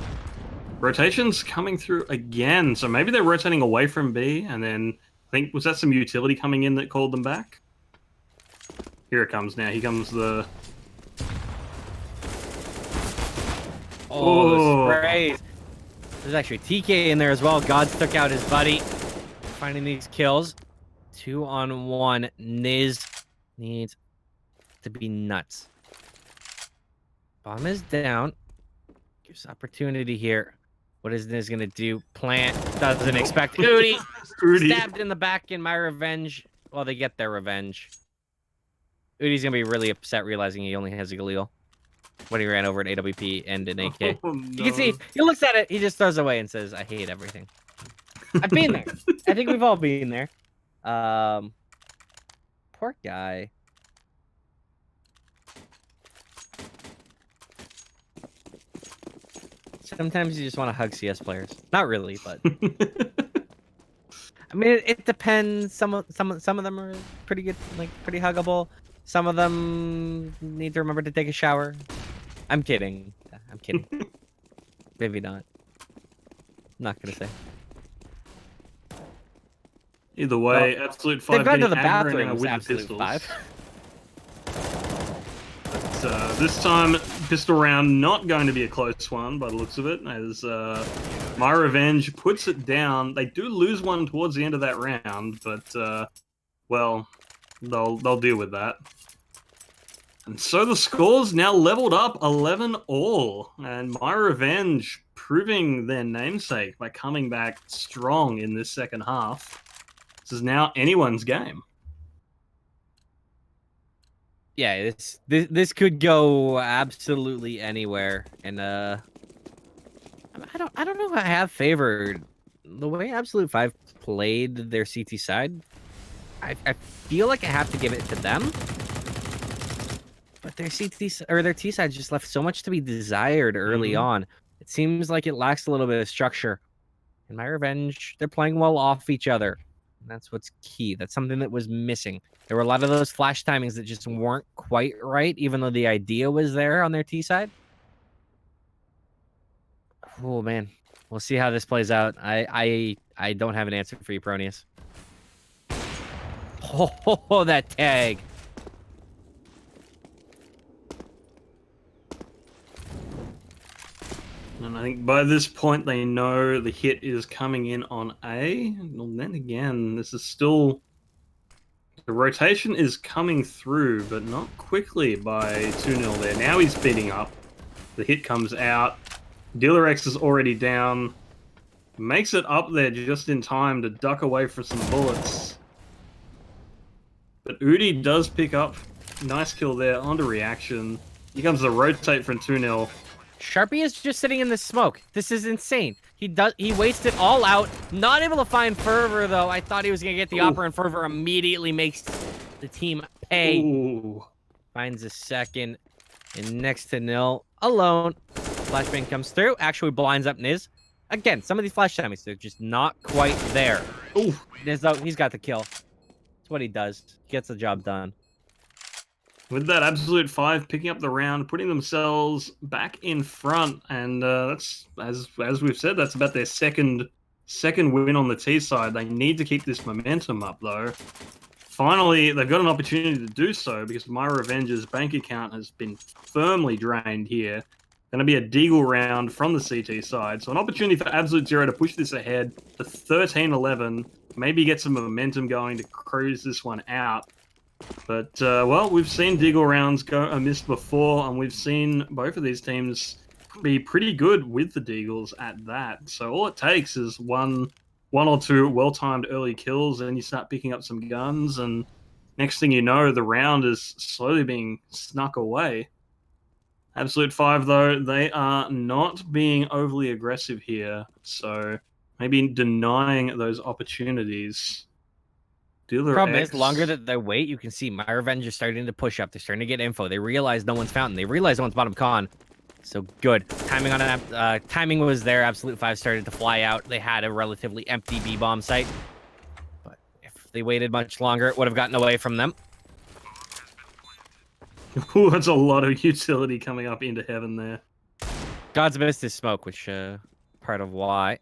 Rotation's coming through again, so maybe they're rotating away from B, and then I think, was that some utility coming in that called them back? Here it comes now. Here comes the Oh, the sprays. There's actually TK in there as well. Gods took out his buddy. Finding these kills. 2-on-1. Niz needs to be nuts. Bomb is down. Gives opportunity here. What is Niz gonna do? Plant doesn't expect Udi. Stabbed in the back in myRevenge. Well, they get their revenge. Udi's gonna be really upset realizing he only has a Galil when he ran over an AWP and an AK. Oh, no. You can see he looks at it, he just throws away and says, "I hate everything." I've been there. I think we've all been there. Poor guy. Sometimes you just want to hug CS players. Not really, but I mean, it depends. Some of them are pretty good, like pretty huggable. Some of them need to remember to take a shower. I'm kidding. I'm kidding. Maybe not. Not gonna say. Either way, well, Absolute5 they've gone to the bathroom bathroom with Absolute5. But this time, pistol round not going to be a close one by the looks of it, as myRevenge puts it down. They do lose one towards the end of that round, but well, they'll deal with that. And so the score's now leveled up 11-all, and myRevenge proving their namesake by coming back strong in this second half. This is now anyone's game. Yeah, this could go absolutely anywhere, and I don't know if I have favored the way Absolute5 played their CT side. I feel like I have to give it to them, but their CT or their T side just left so much to be desired early on. It seems like it lacks a little bit of structure. In myRevenge, they're playing well off each other. And that's what's key. That's something that was missing. There were a lot of those flash timings that just weren't quite right, even though the idea was there on their T side. Oh man, we'll see how this plays out. I don't have an answer for you, Pronius. Oh, that tag. And I think by this point they know the hit is coming in on A. And then again, this is still... The rotation is coming through, but not quickly by 2-0 there. Now he's speeding up. The hit comes out. Dealer X is already down. Makes it up there just in time to duck away from some bullets. But Udi does pick up. Nice kill there onto reaction. Here comes the rotate from 2-0. Sharpie is just sitting in the smoke. This is insane. He wasted all out. Not able to find Fervor though. I thought he was gonna get the Opera, and Fervor immediately makes the team pay. Ooh. Finds a second, and next to nil, alone. Flashbang comes through. Actually blinds up Niz. Again, some of these flash timings, they're just not quite there. Ooh. Niz though, he's got the kill. That's what he does. Gets the job done. With that Absolute5 picking up the round, putting themselves back in front, and that's as we've said, that's about their second win on the T side. They need to keep this momentum up though. Finally, they've got an opportunity to do so because myRevenge's bank account has been firmly drained here. Going to be a Deagle round from the CT side, so an opportunity for Absolute0 to push this ahead to 13-11, maybe get some momentum going to cruise this one out. But, well, we've seen Deagle rounds go amiss before, and we've seen both of these teams be pretty good with the Deagles at that. So all it takes is one or two well-timed early kills, and you start picking up some guns, and next thing you know, the round is slowly being snuck away. Absolute5, though, they are not being overly aggressive here, so maybe denying those opportunities. Problem is, the longer that they wait, you can see myRevenge is starting to push up. They're starting to get info. They realize no one's fountain. They realize no one's bottom con. So good. Timing on timing was there. Absolute5 started to fly out. They had a relatively empty B-bomb site. But if they waited much longer, it would have gotten away from them. Ooh, that's a lot of utility coming up into heaven there. God's missed his smoke, which part of why.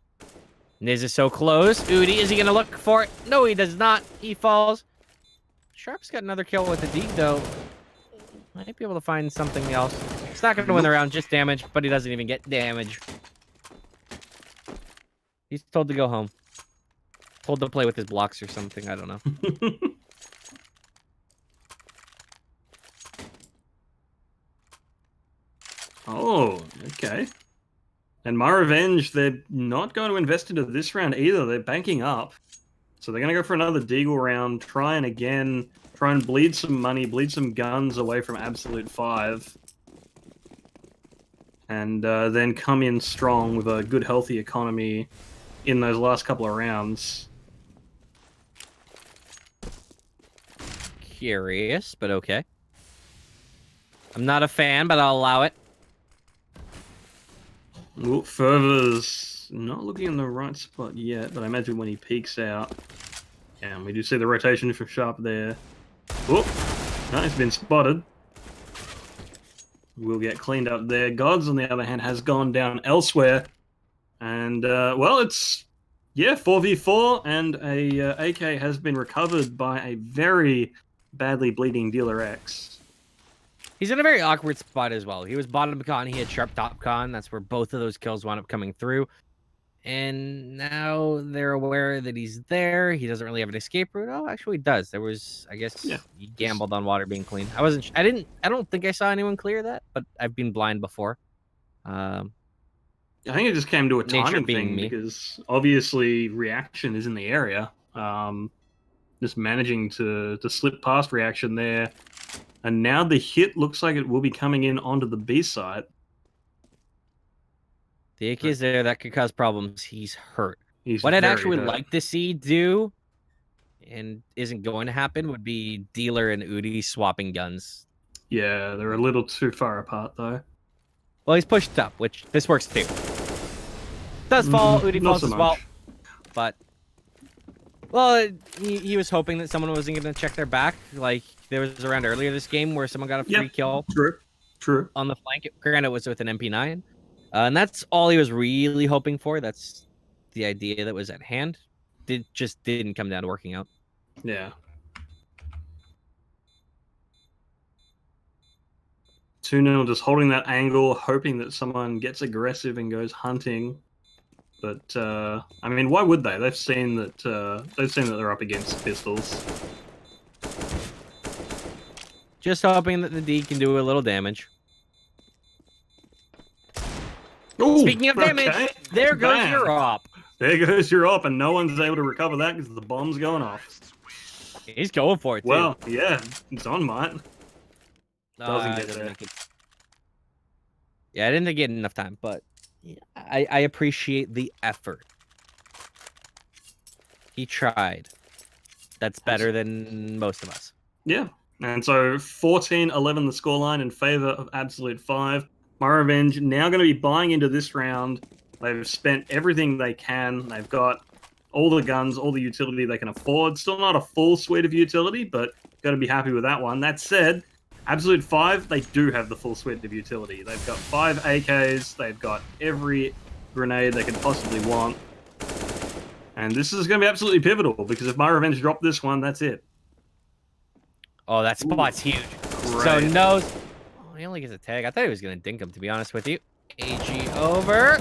Niz is so close. Udi, is he going to look for it? No, he does not. He falls. Sharp's got another kill with the Deke, though. Might be able to find something else. He's not going to win the round, just damage, but he doesn't even get damage. He's told to go home. Told to play with his blocks or something, I don't know. Oh, okay. And myRevenge, they're not going to invest into this round either. They're banking up. So they're going to go for another Deagle round, try and bleed some money, bleed some guns away from Absolute5. And then come in strong with a good, healthy economy in those last couple of rounds. Curious, but okay. I'm not a fan, but I'll allow it. Ooh, Fervor's not looking in the right spot yet, but I imagine when he peeks out. Yeah, and we do see the rotation from Sharp there. Oh, no, he's been spotted. Will get cleaned up there. Gods, on the other hand, has gone down elsewhere. And, well, it's, yeah, 4v4, and a AK has been recovered by a very badly bleeding Dealer X. He's in a very awkward spot as well. He was bottom con, he had sharp top con. That's where both of those kills wound up coming through. And now they're aware that he's there. He doesn't really have an escape route. Oh, actually he does. There was, I guess, yeah, he gambled on water being clean. I don't think I saw anyone clear that, but I've been blind before. I think it just came to a timing thing me. because obviously Reaction is in the area. Just managing to slip past Reaction there. And now the hit looks like it will be coming in onto the B side. The AK is there. That could cause problems. He's hurt. He's what I'd very actually hurt. like to see do, and isn't going to happen, would be Dealer and Udi swapping guns. Yeah, they're a little too far apart, though. Well, he's pushed up, which this works too. Does fall. Udi Not falls so as well. much. But, well, he was hoping that someone wasn't going to check their back. Like, there was a round earlier this game where someone got a free kill. True. On the flank. Granted, it was with an MP9. And that's all he was really hoping for. That's the idea that was at hand. Just didn't come down to working out. Yeah. 2-0, just holding that angle, hoping that someone gets aggressive and goes hunting. But I mean, why would they? They've seen that they're up against pistols. Just hoping that the D can do a little damage. Ooh, Speaking of damage, okay. there goes Bam. your op. There goes your op, and no one's able to recover that because the bomb's going off. He's going for it, too. Well, yeah, it's on mine. Doesn't get there. Yeah, I didn't get enough time, but I appreciate the effort. He tried. That's better than most of us. Yeah, and so 14-11 the scoreline in favor of Absolute5. myRevenge now going to be buying into this round. They've spent everything they can. They've got all the guns, all the utility they can afford. Still not a full suite of utility, but got to be happy with that one. That said, Absolute5, they do have the full suite of utility. They've got 5 AKs. They've got every grenade they could possibly want. And this is going to be absolutely pivotal, because if myRevenge drop this one, that's it. Oh, that spot's huge. Great. So knows. Oh, he only gets a tag. I thought he was going to dink him, to be honest with you. AG over.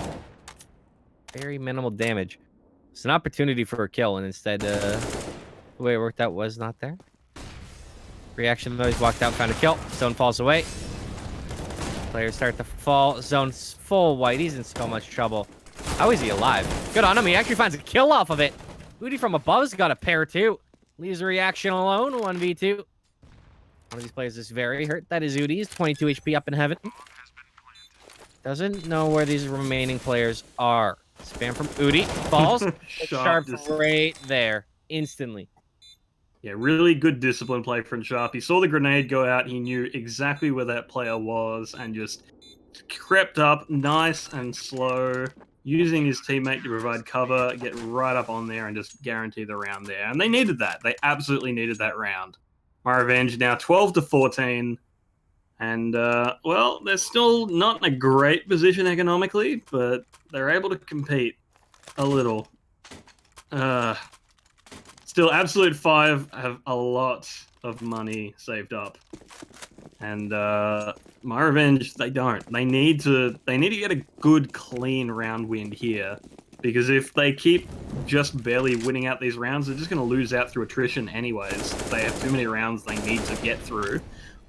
Very minimal damage. It's an opportunity for a kill, and instead, the way it worked out was not there. Reaction, though, he's walked out, found a kill. Zone falls away. Players start to fall. Zone's full white. He's in so much trouble. How is he alive? Good on him. He actually finds a kill off of it. Udi from above's got a pair, too. Leaves Reaction alone. 1v2. One of these players is very hurt. That is Udi. He's 22 HP up in heaven. Doesn't know where these remaining players are. Spam from Udi. Falls. Sharp right there. Instantly. Yeah, really good discipline play from Sharp. He saw the grenade go out. He knew exactly where that player was and just crept up nice and slow, using his teammate to provide cover, get right up on there and just guarantee the round there. And they needed that. They absolutely needed that round. myRevenge now 12-14. And, well, they're still not in a great position economically, but they're able to compete a little. Still, Absolute5 have a lot of money saved up. And myRevenge, they don't. They need to get a good, clean round win here. Because if they keep just barely winning out these rounds, they're just going to lose out through attrition anyways. They have too many rounds they need to get through.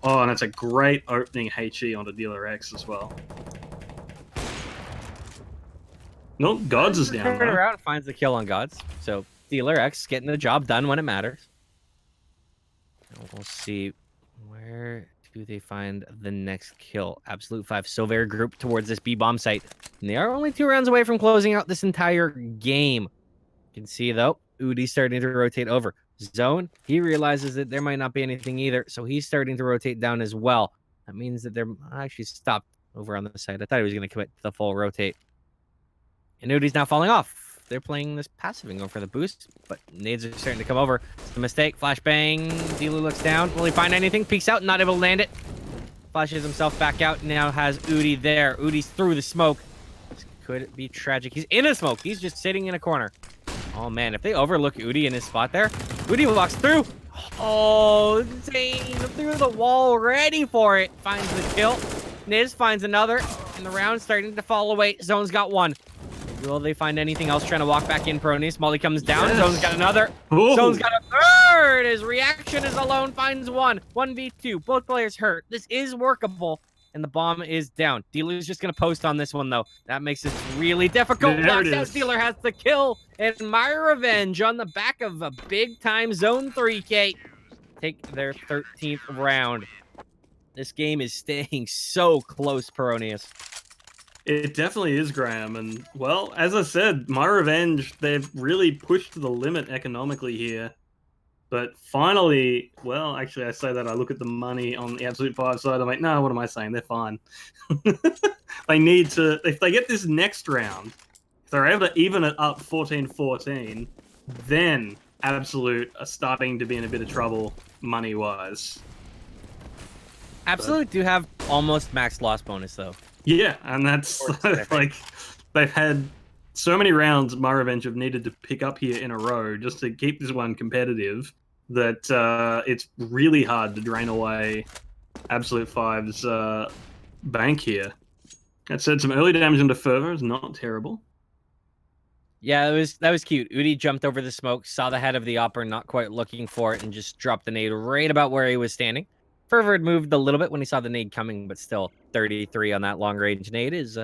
Oh, and it's a great opening HE onto Dealer X as well. No, Gods is down. Turn around, finds the kill on Gods. So Dealer X getting the job done when it matters. And we'll see, where do they find the next kill? Absolute5 so very grouped towards this B bomb site, and they are only 2 rounds away from closing out this entire game. You can see though, Udi's starting to rotate over. Zone, he realizes that there might not be anything either, so he's starting to rotate down as well. That means that they're actually stopped over on the side. I thought he was going to commit to the full rotate. And Udi's now falling off. They're playing this passive and going for the boost, but nades are starting to come over. It's a mistake. Flashbang. Dealer looks down. Will he find anything? Peeks out, not able to land it. Flashes himself back out. Now has Udi there. Udi's through the smoke. This could be tragic. He's in a smoke. He's just sitting in a corner. Oh man, if they overlook Udi in his spot there, Udi walks through. Oh, Zane through the wall, ready for it. Finds the kill. Niz finds another, and the round's starting to fall away. Zone's got 1. Will they find anything else trying to walk back in? Pronius. Molly comes down. Yes. Zone's got another. Ooh. Zone's got a third. His reaction is alone. Finds 1. 1v2. Both players hurt. This is workable. And the bomb is down. Dealer's just going to post on this one, though. That makes it really difficult. Knocks out. Dealer has the kill. And myRevenge on the back of a big-time Zone 3K take their 13th round. This game is staying so close, Peronius. It definitely is, Graham. And, well, as I said, myRevenge, they've really pushed to the limit economically here. But finally, well, actually, I say that I look at the money on the Absolute5 side. I'm like, no, what am I saying? They're fine. They need to, if they get this next round, if they're able to even it up 14-14, then Absolute are starting to be in a bit of trouble money-wise. Absolute do have almost max loss bonus, though. Yeah, and that's like, they've had so many rounds myRevenge have needed to pick up here in a row just to keep this one competitive that it's really hard to drain away Absolute5's bank here. That said, some early damage into Fervor is not terrible. Yeah, that was cute. Udi jumped over the smoke, saw the head of the Opera, not quite looking for it, and just dropped the nade right about where he was standing. Fervor had moved a little bit when he saw the nade coming, but still 33 on that long-range nade is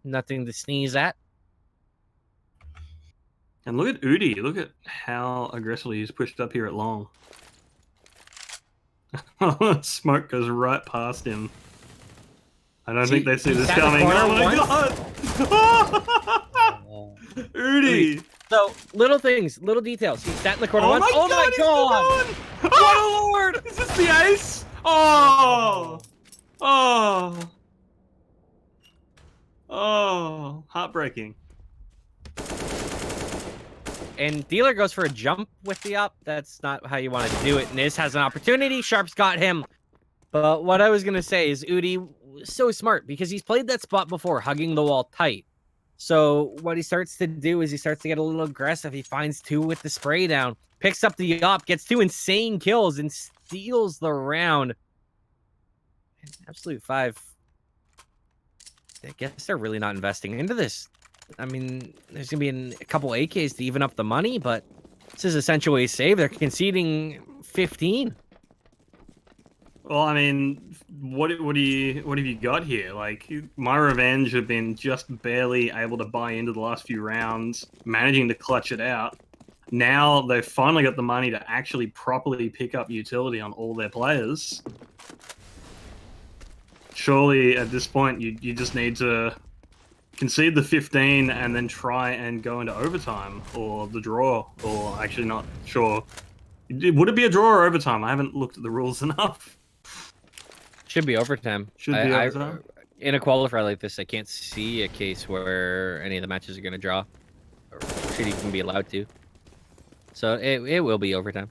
nothing to sneeze at. And look at Udi. Look at how aggressively he's pushed up here at long. Smoke goes right past him. I don't think they see this coming. Oh my god! Udi! So, little things, little details. He sat in the corner once. Oh my god! What a lord! Is this the ace? Oh! Oh! Oh! Heartbreaking. And Dealer goes for a jump with the up. That's not how you want to do it. Niz has an opportunity. Sharp's got him. But what I was going to say is Udi was so smart because he's played that spot before, hugging the wall tight. So what he starts to do is he starts to get a little aggressive. He finds 2 with the spray down, picks up the op, gets 2 insane kills, and steals the round. Absolute5, I guess they're really not investing into this. I mean, there's going to be a couple AKs to even up the money, but this is essentially a save. They're conceding 15. Well, I mean, what have you got here? Like, myRevenge have been just barely able to buy into the last few rounds, managing to clutch it out. Now they've finally got the money to actually properly pick up utility on all their players. Surely, at this point, you just need to concede the 15 and then try and go into overtime or the draw, or actually not sure. Would it be a draw or overtime? I haven't looked at the rules enough. Should be overtime. Should be overtime. In a qualifier like this, I can't see a case where any of the matches are going to draw, or should even be allowed to. So it will be overtime.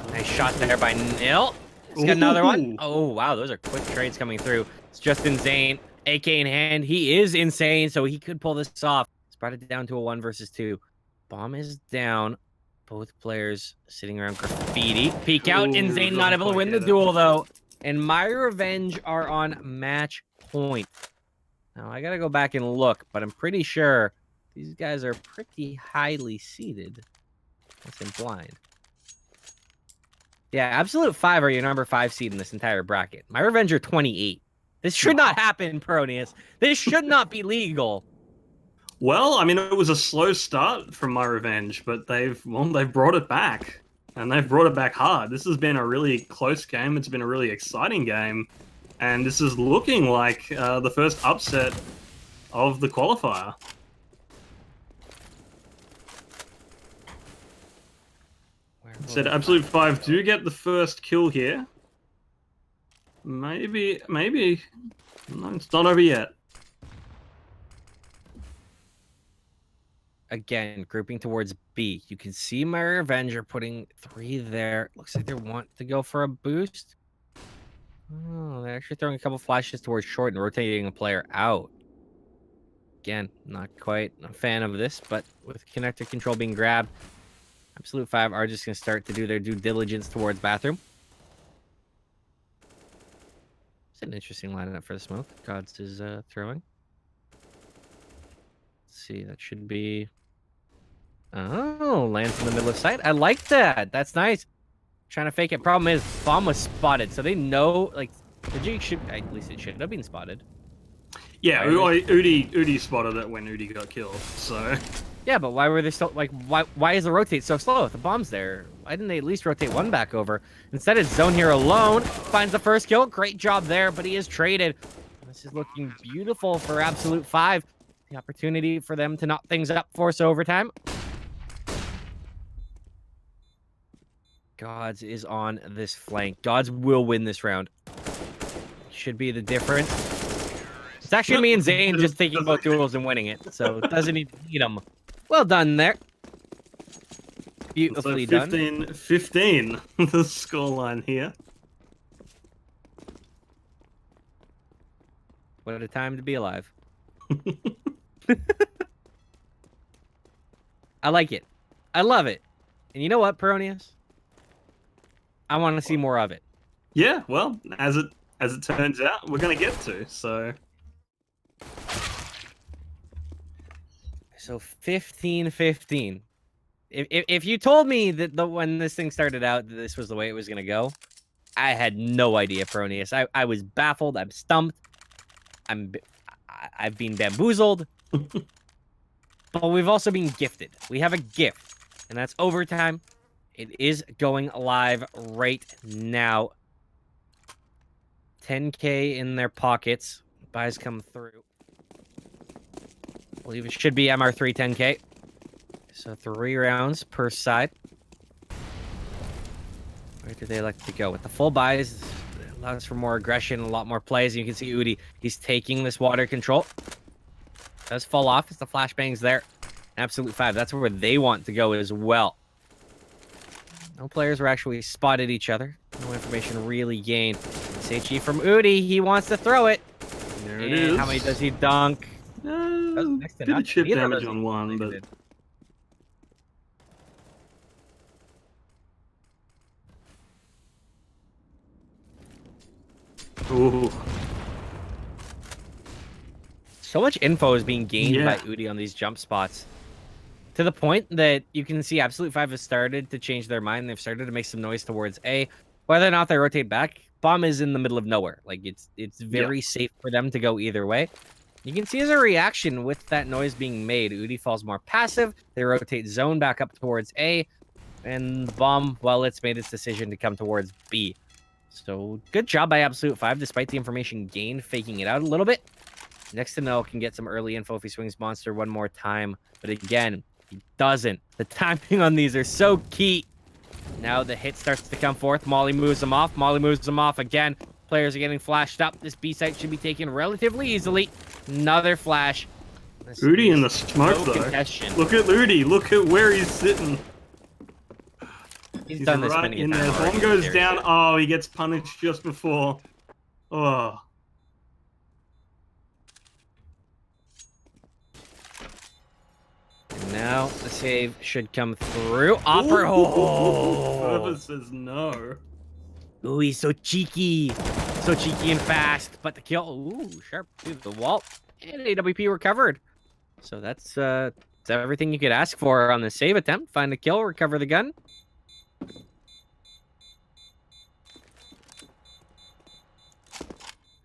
Nice shot there by Nil. He's got another one. Oh, wow. Those are quick trades coming through. It's just insane. AK in hand. He is insane, so he could pull this off. It's brought it down to a 1 versus 2. Bomb is down. Both players sitting around graffiti. Peek out. Ooh, Insane not doesn't able to quite win the get it. duel, though. And myRevenge are on match point. Now, I got to go back and look, but I'm pretty sure these guys are pretty highly seeded. That's in blind. Yeah, Absolute5 are your number 5 seed in this entire bracket. myRevenge are 28. This should not happen, Peronius. This should not be legal. Well, I mean, it was a slow start from myRevenge, but they've brought it back, and they've brought it back hard. This has been a really close game. It's been a really exciting game, and this is looking like the first upset of the qualifier. Said Absolute5 do get the first kill here. Maybe. No, it's not over yet. Again, grouping towards B. You can see myRevenge are putting 3 there. Looks like they want to go for a boost. Oh, they're actually throwing a couple flashes towards short and rotating a player out. Again, not quite a fan of this, but with connector control being grabbed, Absolute5 are just going to start to do their due diligence towards bathroom. It's an interesting lineup for the smoke. Gods is throwing. Let's see, that should be... Oh, lands in the middle of sight. I like that. That's nice. Trying to fake it. Problem is, bomb was spotted, so they know, like, the jig should... At least it should have been spotted. Yeah, Udi spotted it when Udi got killed, so... Yeah, but why were they still... Like, why is the rotate so slow if the bomb's there? Why didn't they at least rotate one back over? Instead, it's Zone here alone. Finds the first kill. Great job there, but he is traded. This is looking beautiful for Absolute5. The opportunity for them to knock things up, force overtime. Gods is on this flank. Gods will win this round. Should be the difference. It's actually me and Zane just thinking about duels and winning it, so it doesn't even need them. Well done there. Beautifully so done. 15, the scoreline here. What a time to be alive. I like it. I love it. And you know what, Peronius? I want to see more of it. Yeah, well, as it turns out, we're gonna get to, so... So 15-15. If you told me that when this thing started out, that this was the way it was going to go, I had no idea, Peronius. I was baffled. I'm stumped. I've been bamboozled. But we've also been gifted. We have a gift, and that's overtime. It is going live right now. 10K in their pockets. Buys come through. I believe it should be MR3 10K. So 3 rounds per side. Where do they like to go? With the full buys, it allows for more aggression, a lot more plays. And you can see Udi, he's taking this water control. Does fall off as the flashbangs there. Absolute5, that's where they want to go as well. No players were actually spotted each other. No information really gained. SHE from Udi, he wants to throw it. There and it is. how many does he dunk? Next to bit of chip damage on one, but... Ooh. So much info is being gained by Udi on these jump spots. To the point that you can see Absolute5 has started to change their mind. They've started to make some noise towards A. Whether or not they rotate back, bomb is in the middle of nowhere. Like, it's very safe for them to go either way. You can see as a reaction with that noise being made, Udi falls more passive. They rotate zone back up towards A. And the bomb, well, it's made its decision to come towards B. So good job by Absolute5, despite the information gained, faking it out a little bit. Next to know can get some early info if he swings Monster one more time. But again, he doesn't. The timing on these are so key. Now the hit starts to come forth. Molly moves him off. Molly moves him off again. Players are getting flashed up. This B site should be taken relatively easily. Another flash. Udi in the smoke, though. Look at Udi. Look at where he's sitting. He's done this right many in times. there. One goes down. Oh, he gets punished just before. Oh. Now the save should come through. Opera. Whoever says no. Ooh, he's so cheeky. So cheeky and fast. But the kill. Ooh, sharp to the wall. And AWP recovered. So that's everything you could ask for on the save attempt. Find the kill, recover the gun.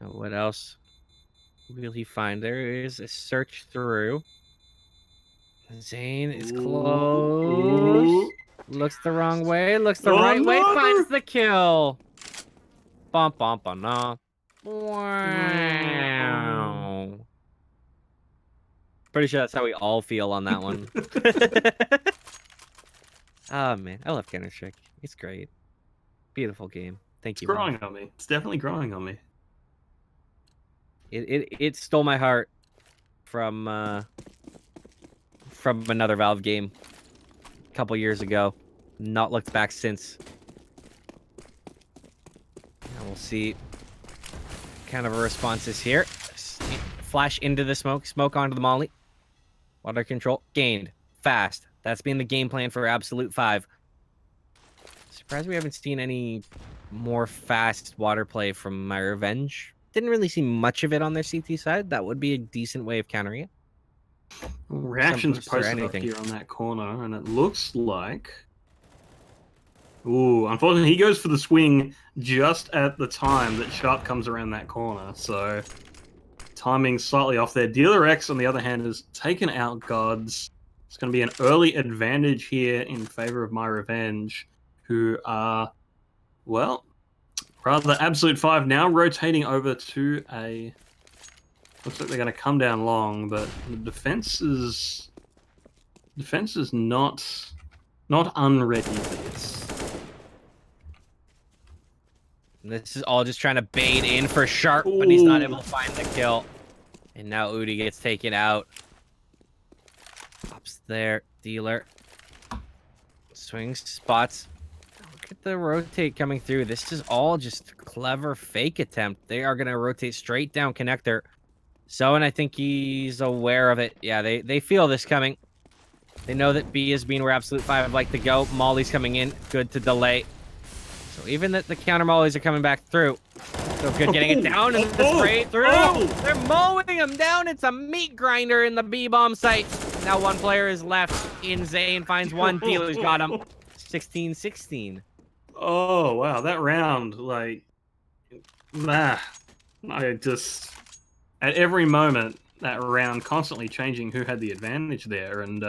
Now, what else will he find? There is a search through. Zane is close. Ooh. Looks the wrong way. Looks the right way. Finds the kill. Bum bum bum no. Wow. Pretty sure that's how we all feel on that one. Oh man, I love Counter-Strike. It's great. Beautiful game. Thank you. It's growing on me. It's definitely growing on me. It stole my heart from another Valve game a couple years ago. Not looked back since. Now we'll see kind of a responses here. Flash into the smoke onto the molly. Water control gained fast. That's been the game plan for Absolute5. Surprised we haven't seen any more fast water play from myRevenge. Didn't really see much of it on their CT side. That would be a decent way of countering it. Reactions posted up here on that corner, and it looks like... Ooh, unfortunately, he goes for the swing just at the time that Sharp comes around that corner, so... Timing slightly off there. Dealer X, on the other hand, has taken out Gods. It's going to be an early advantage here in favor of myRevenge, who are, well, rather Absolute5 now rotating over to a... Looks like they're going to come down long, but the defense is not unready for this. This is all just trying to bait in for Sharp, but he's not able to find the kill. And now Udi gets taken out. Pops there, Dealer. Swings, spots. Look at the rotate coming through. This is all just clever fake attempt. They are going to rotate straight down connector. So, and I think he's aware of it. Yeah, they feel this coming. They know that B is being where Absolute5 like to go. Molly's coming in. Good to delay. So even that the counter mollies are coming back through. So good getting it down and straight through. They're mowing him down. It's a meat grinder in the B bomb site. Now one player is left. In Zane finds one. Dealer's got him. 16-16. Oh, wow. That round, like, I just... At every moment, that round constantly changing who had the advantage there. And,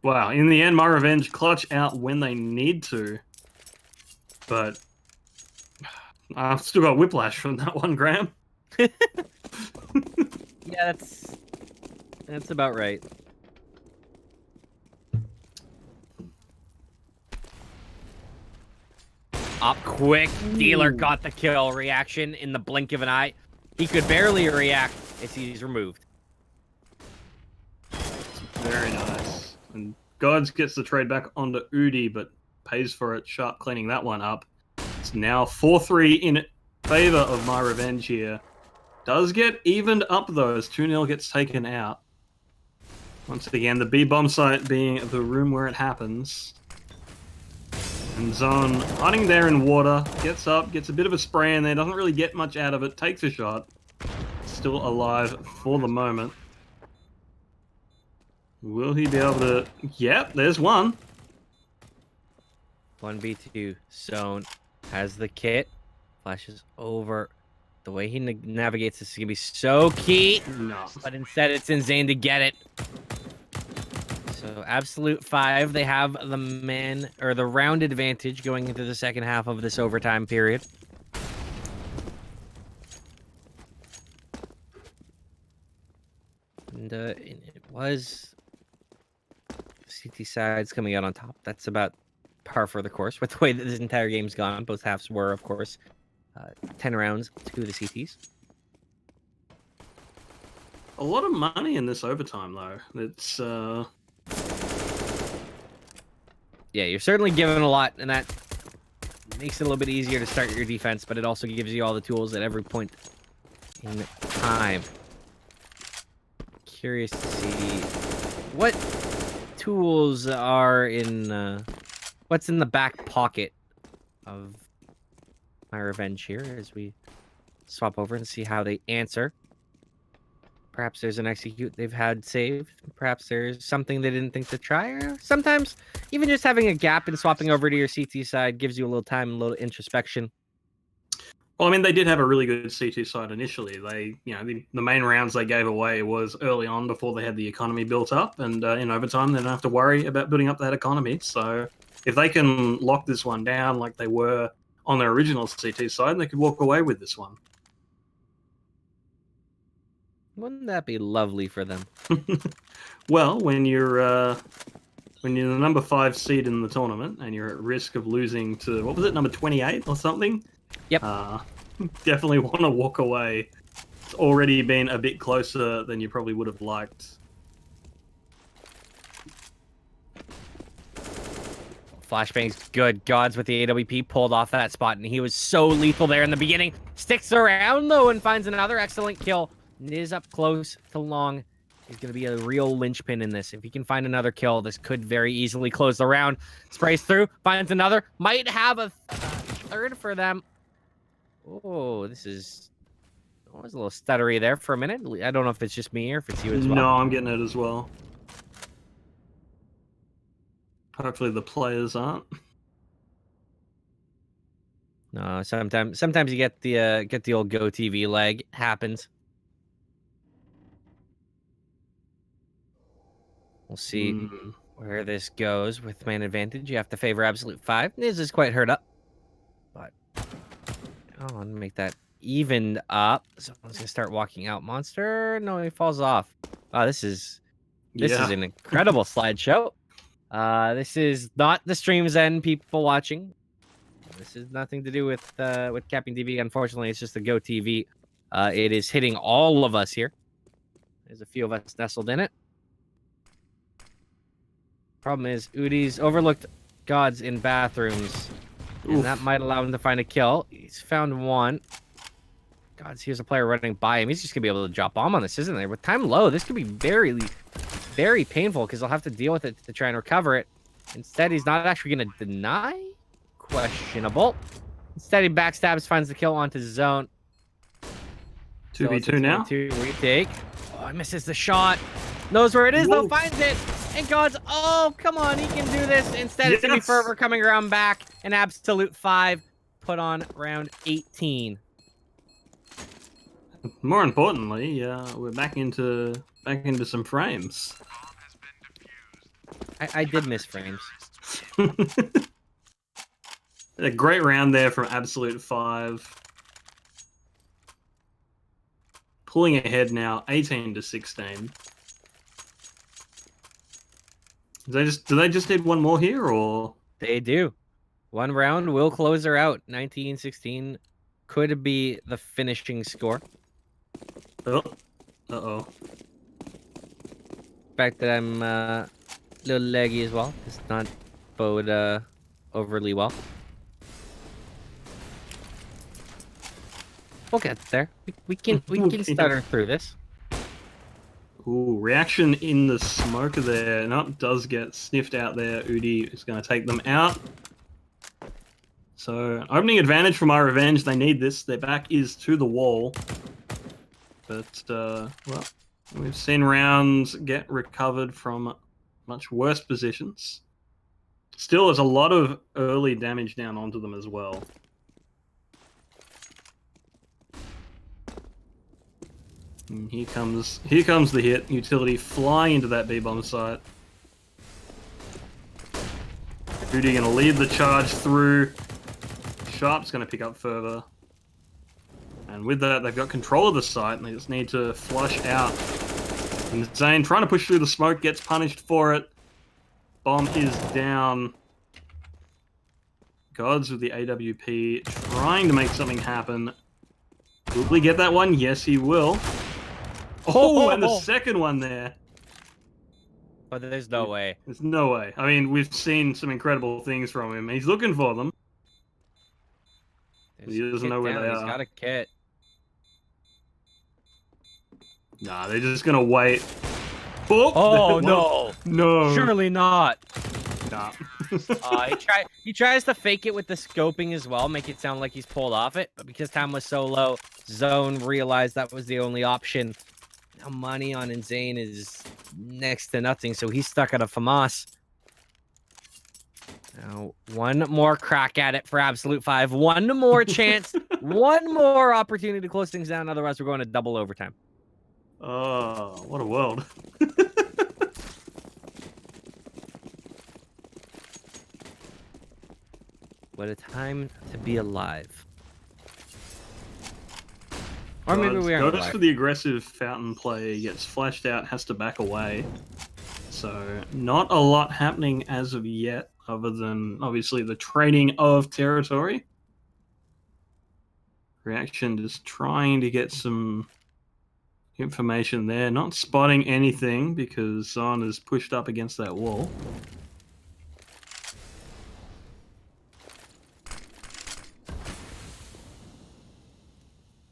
wow, in the end, myRevenge clutch out when they need to. But I've still got whiplash from that one, Graham. Yeah, that's about right. Up quick. Dealer got the kill. Reaction in the blink of an eye. He could barely react as he's removed. Very nice. And Gods gets the trade back onto Udi, but pays for it. Sharp cleaning that one up. It's now 4-3 in favor of myRevenge here. Does get evened up though as 2-0 gets taken out. Once again, the B bomb site being the room where it happens. And Zone hiding there in water, gets up, gets a bit of a spray in there, doesn't really get much out of it, takes a shot. Still alive for the moment. Will he be able to... Yep, there's one. 1v2. Zone has the kit. Flashes over. The way he navigates this is going to be so key. No. But instead it's in Zane to get it. So Absolute5, they have the round advantage going into the second half of this overtime period. And it was CT sides coming out on top. That's about par for the course with the way that this entire game's gone. Both halves were, of course, 10 rounds to the CTs. A lot of money in this overtime, though. It's yeah, you're certainly given a lot, and that makes it a little bit easier to start your defense, but it also gives you all the tools at every point in time. Curious to see what tools are in what's in the back pocket of myRevenge here as we swap over and see how they answer. Perhaps there's an execute they've had saved. Perhaps there's something they didn't think to try. Or sometimes even just having a gap and swapping over to your CT side gives you a little time, a little introspection. Well, I mean, they did have a really good CT side initially. They, the main rounds they gave away was early on before they had the economy built up, and in overtime they don't have to worry about building up that economy. So if they can lock this one down like they were on their original CT side, they could walk away with this one. Wouldn't that be lovely for them? Well, when you're the number 5 seed in the tournament and you're at risk of losing to, what was it, number 28 or something? Yep. Definitely want to walk away. It's already been a bit closer than you probably would have liked. Flashbang's good. Gods with the AWP pulled off that spot, and he was so lethal there in the beginning. Sticks around, though, and finds another excellent kill. Is up close to long. He's going to be a real linchpin in this. If he can find another kill, this could very easily close the round. Sprays through, finds another. Might have a third for them. Oh, this is... Oh, it was a little stuttery there for a minute. I don't know if it's just me or if it's you as well. No, I'm getting it as well. Hopefully the players aren't. No, sometimes you get the old Go TV lag. It happens. We'll see where this goes with man advantage. You have to favor Absolute5. This is quite hurt up. But I want to make that even up. So I'm just gonna start walking out. Monster. No, he falls off. Oh, this is an incredible slideshow. This is not the stream's end, people watching. This is nothing to do with CappingTV. Unfortunately, it's just the Go TV. It is hitting all of us here. There's a few of us nestled in it. Problem is, Udi's overlooked gods in bathrooms. And that might allow him to find a kill. He's found one. Gods, here's a player running by him. He's just going to be able to drop bomb on this, isn't there? With time low, this could be very, very painful because he'll have to deal with it to try and recover it. Instead, he's not actually going to deny. Questionable. Instead, he backstabs, finds the kill onto zone. 2v2 now. 2 retake. Oh, he misses the shot. Knows where it is, though. Finds it. And Gods, oh, come on. He can do this. Instead, it's going to be Fervor coming around back. An Absolute5 put on round 18. More importantly, we're back into some frames. I did miss frames. A great round there from Absolute5. Pulling ahead now, 18-16. Do they just need one more here, or? They do. One round will close her out. 19-16 could be the finishing score. Oh. Uh-oh. The fact that I'm a little leggy as well does not bode overly well. We'll get there. We can stutter through this. Ooh, reaction in the smoke there. Nope, does get sniffed out there. Udi is going to take them out. So, opening advantage for myRevenge. They need this. Their back is to the wall. But, well, we've seen rounds get recovered from much worse positions. Still, there's a lot of early damage down onto them as well. And here comes the hit. Utility flying into that B-bomb site. Udi going to lead the charge through. Sharp's going to pick up further. And with that, they've got control of the site, and they just need to flush out. And Zane, trying to push through the smoke, gets punished for it. Bomb is down. Gods with the AWP, trying to make something happen. Will he get that one? Yes, he will. Oh, and the second one there. But there's no way. There's no way. I mean, we've seen some incredible things from him. He's looking for them. He doesn't know where they are. He's got a kit. Nah, they're just going to wait. Oh no! No. Surely not. Nah. He tries to fake it with the scoping as well, make it sound like he's pulled off it, but because time was so low, Zone realized that was the only option. Now money on Insane is next to nothing, so he's stuck at a FAMAS. Now, one more crack at it for Absolute5. One more chance. One more opportunity to close things down. Otherwise, we're going to double overtime. Oh, what a world. What a time to be alive. Or maybe we aren't goes alive. for the aggressive fountain play, gets flashed out, has to back away. So not a lot happening as of yet, other than obviously the trading of territory. Reaction just trying to get some information there, not spotting anything because Zon is pushed up against that wall.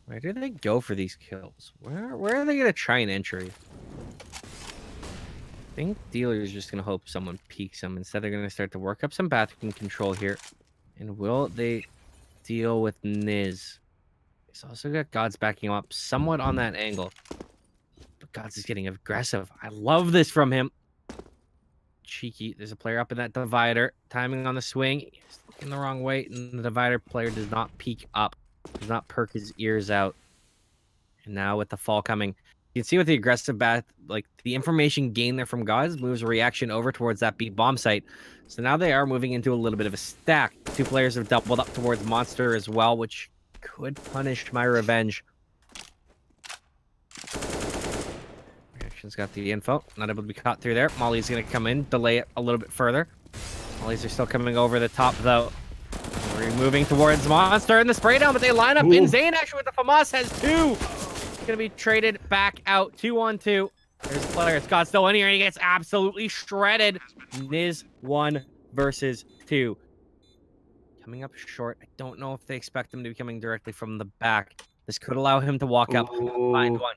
Where do they go for these kills? Where are they going to try an entry? I think Dealer's just going to hope someone peeks them. Instead, they're going to start to work up some bathroom control here. And will they deal with Niz? He's also got Gods backing him up somewhat on that angle. But Gods is getting aggressive. I love this from him. Cheeky. There's a player up in that divider. Timing on the swing. He's looking the wrong way. And the divider player does not peek up. Does not perk his ears out. And now with the fall coming, you can see with the aggressive bath, like the information gained there from Gods moves a reaction over towards that B bomb site. So now they are moving into a little bit of a stack. Two players have doubled up towards Monster as well, which could punish myRevenge. Reaction's got the info. Not able to be caught through there. Molly's going to come in, delay it a little bit further. Molly's are still coming over the top, though. We're moving towards Monster in the spray down, but they line up. Insane actually with the FAMAS has two. It's going to be traded back out 2-on-2. There's a player. Scott still in here. He gets absolutely shredded. Niz 1 versus 2. Coming up short. I don't know if they expect him to be coming directly from the back. This could allow him to walk up, find one.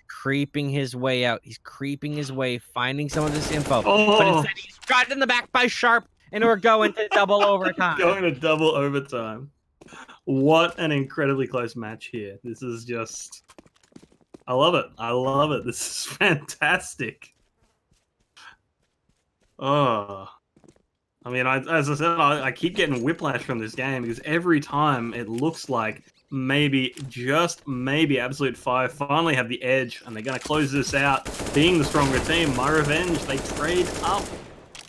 Creeping his way out. He's creeping his way, finding some of this info. But instead, he's shot in the back by Sharp. And we're going to double overtime. Going to double overtime. What an incredibly close match here. This is just... I love it. I love it. This is fantastic. Oh. I mean, as I said, I keep getting whiplash from this game because every time it looks like maybe, just maybe, Absolute5 finally have the edge and they're going to close this out. Being the stronger team, myRevenge, they trade up.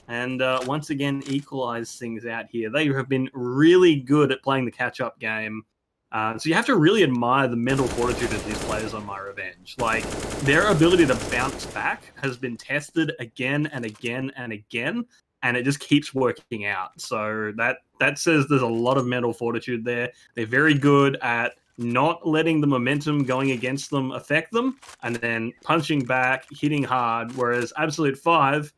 And once again, equalize things out here. They have been really good at playing the catch-up game. So you have to really admire the mental fortitude of these players on myRevenge. Like, their ability to bounce back has been tested again and again and again, and it just keeps working out. So that says there's a lot of mental fortitude there. They're very good at not letting the momentum going against them affect them, and then punching back, hitting hard, whereas Absolute5...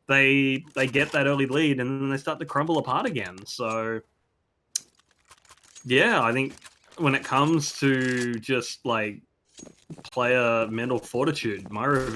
They get that early lead and then they start to crumble apart again. So, yeah, I think when it comes to just like player mental fortitude, myRevenge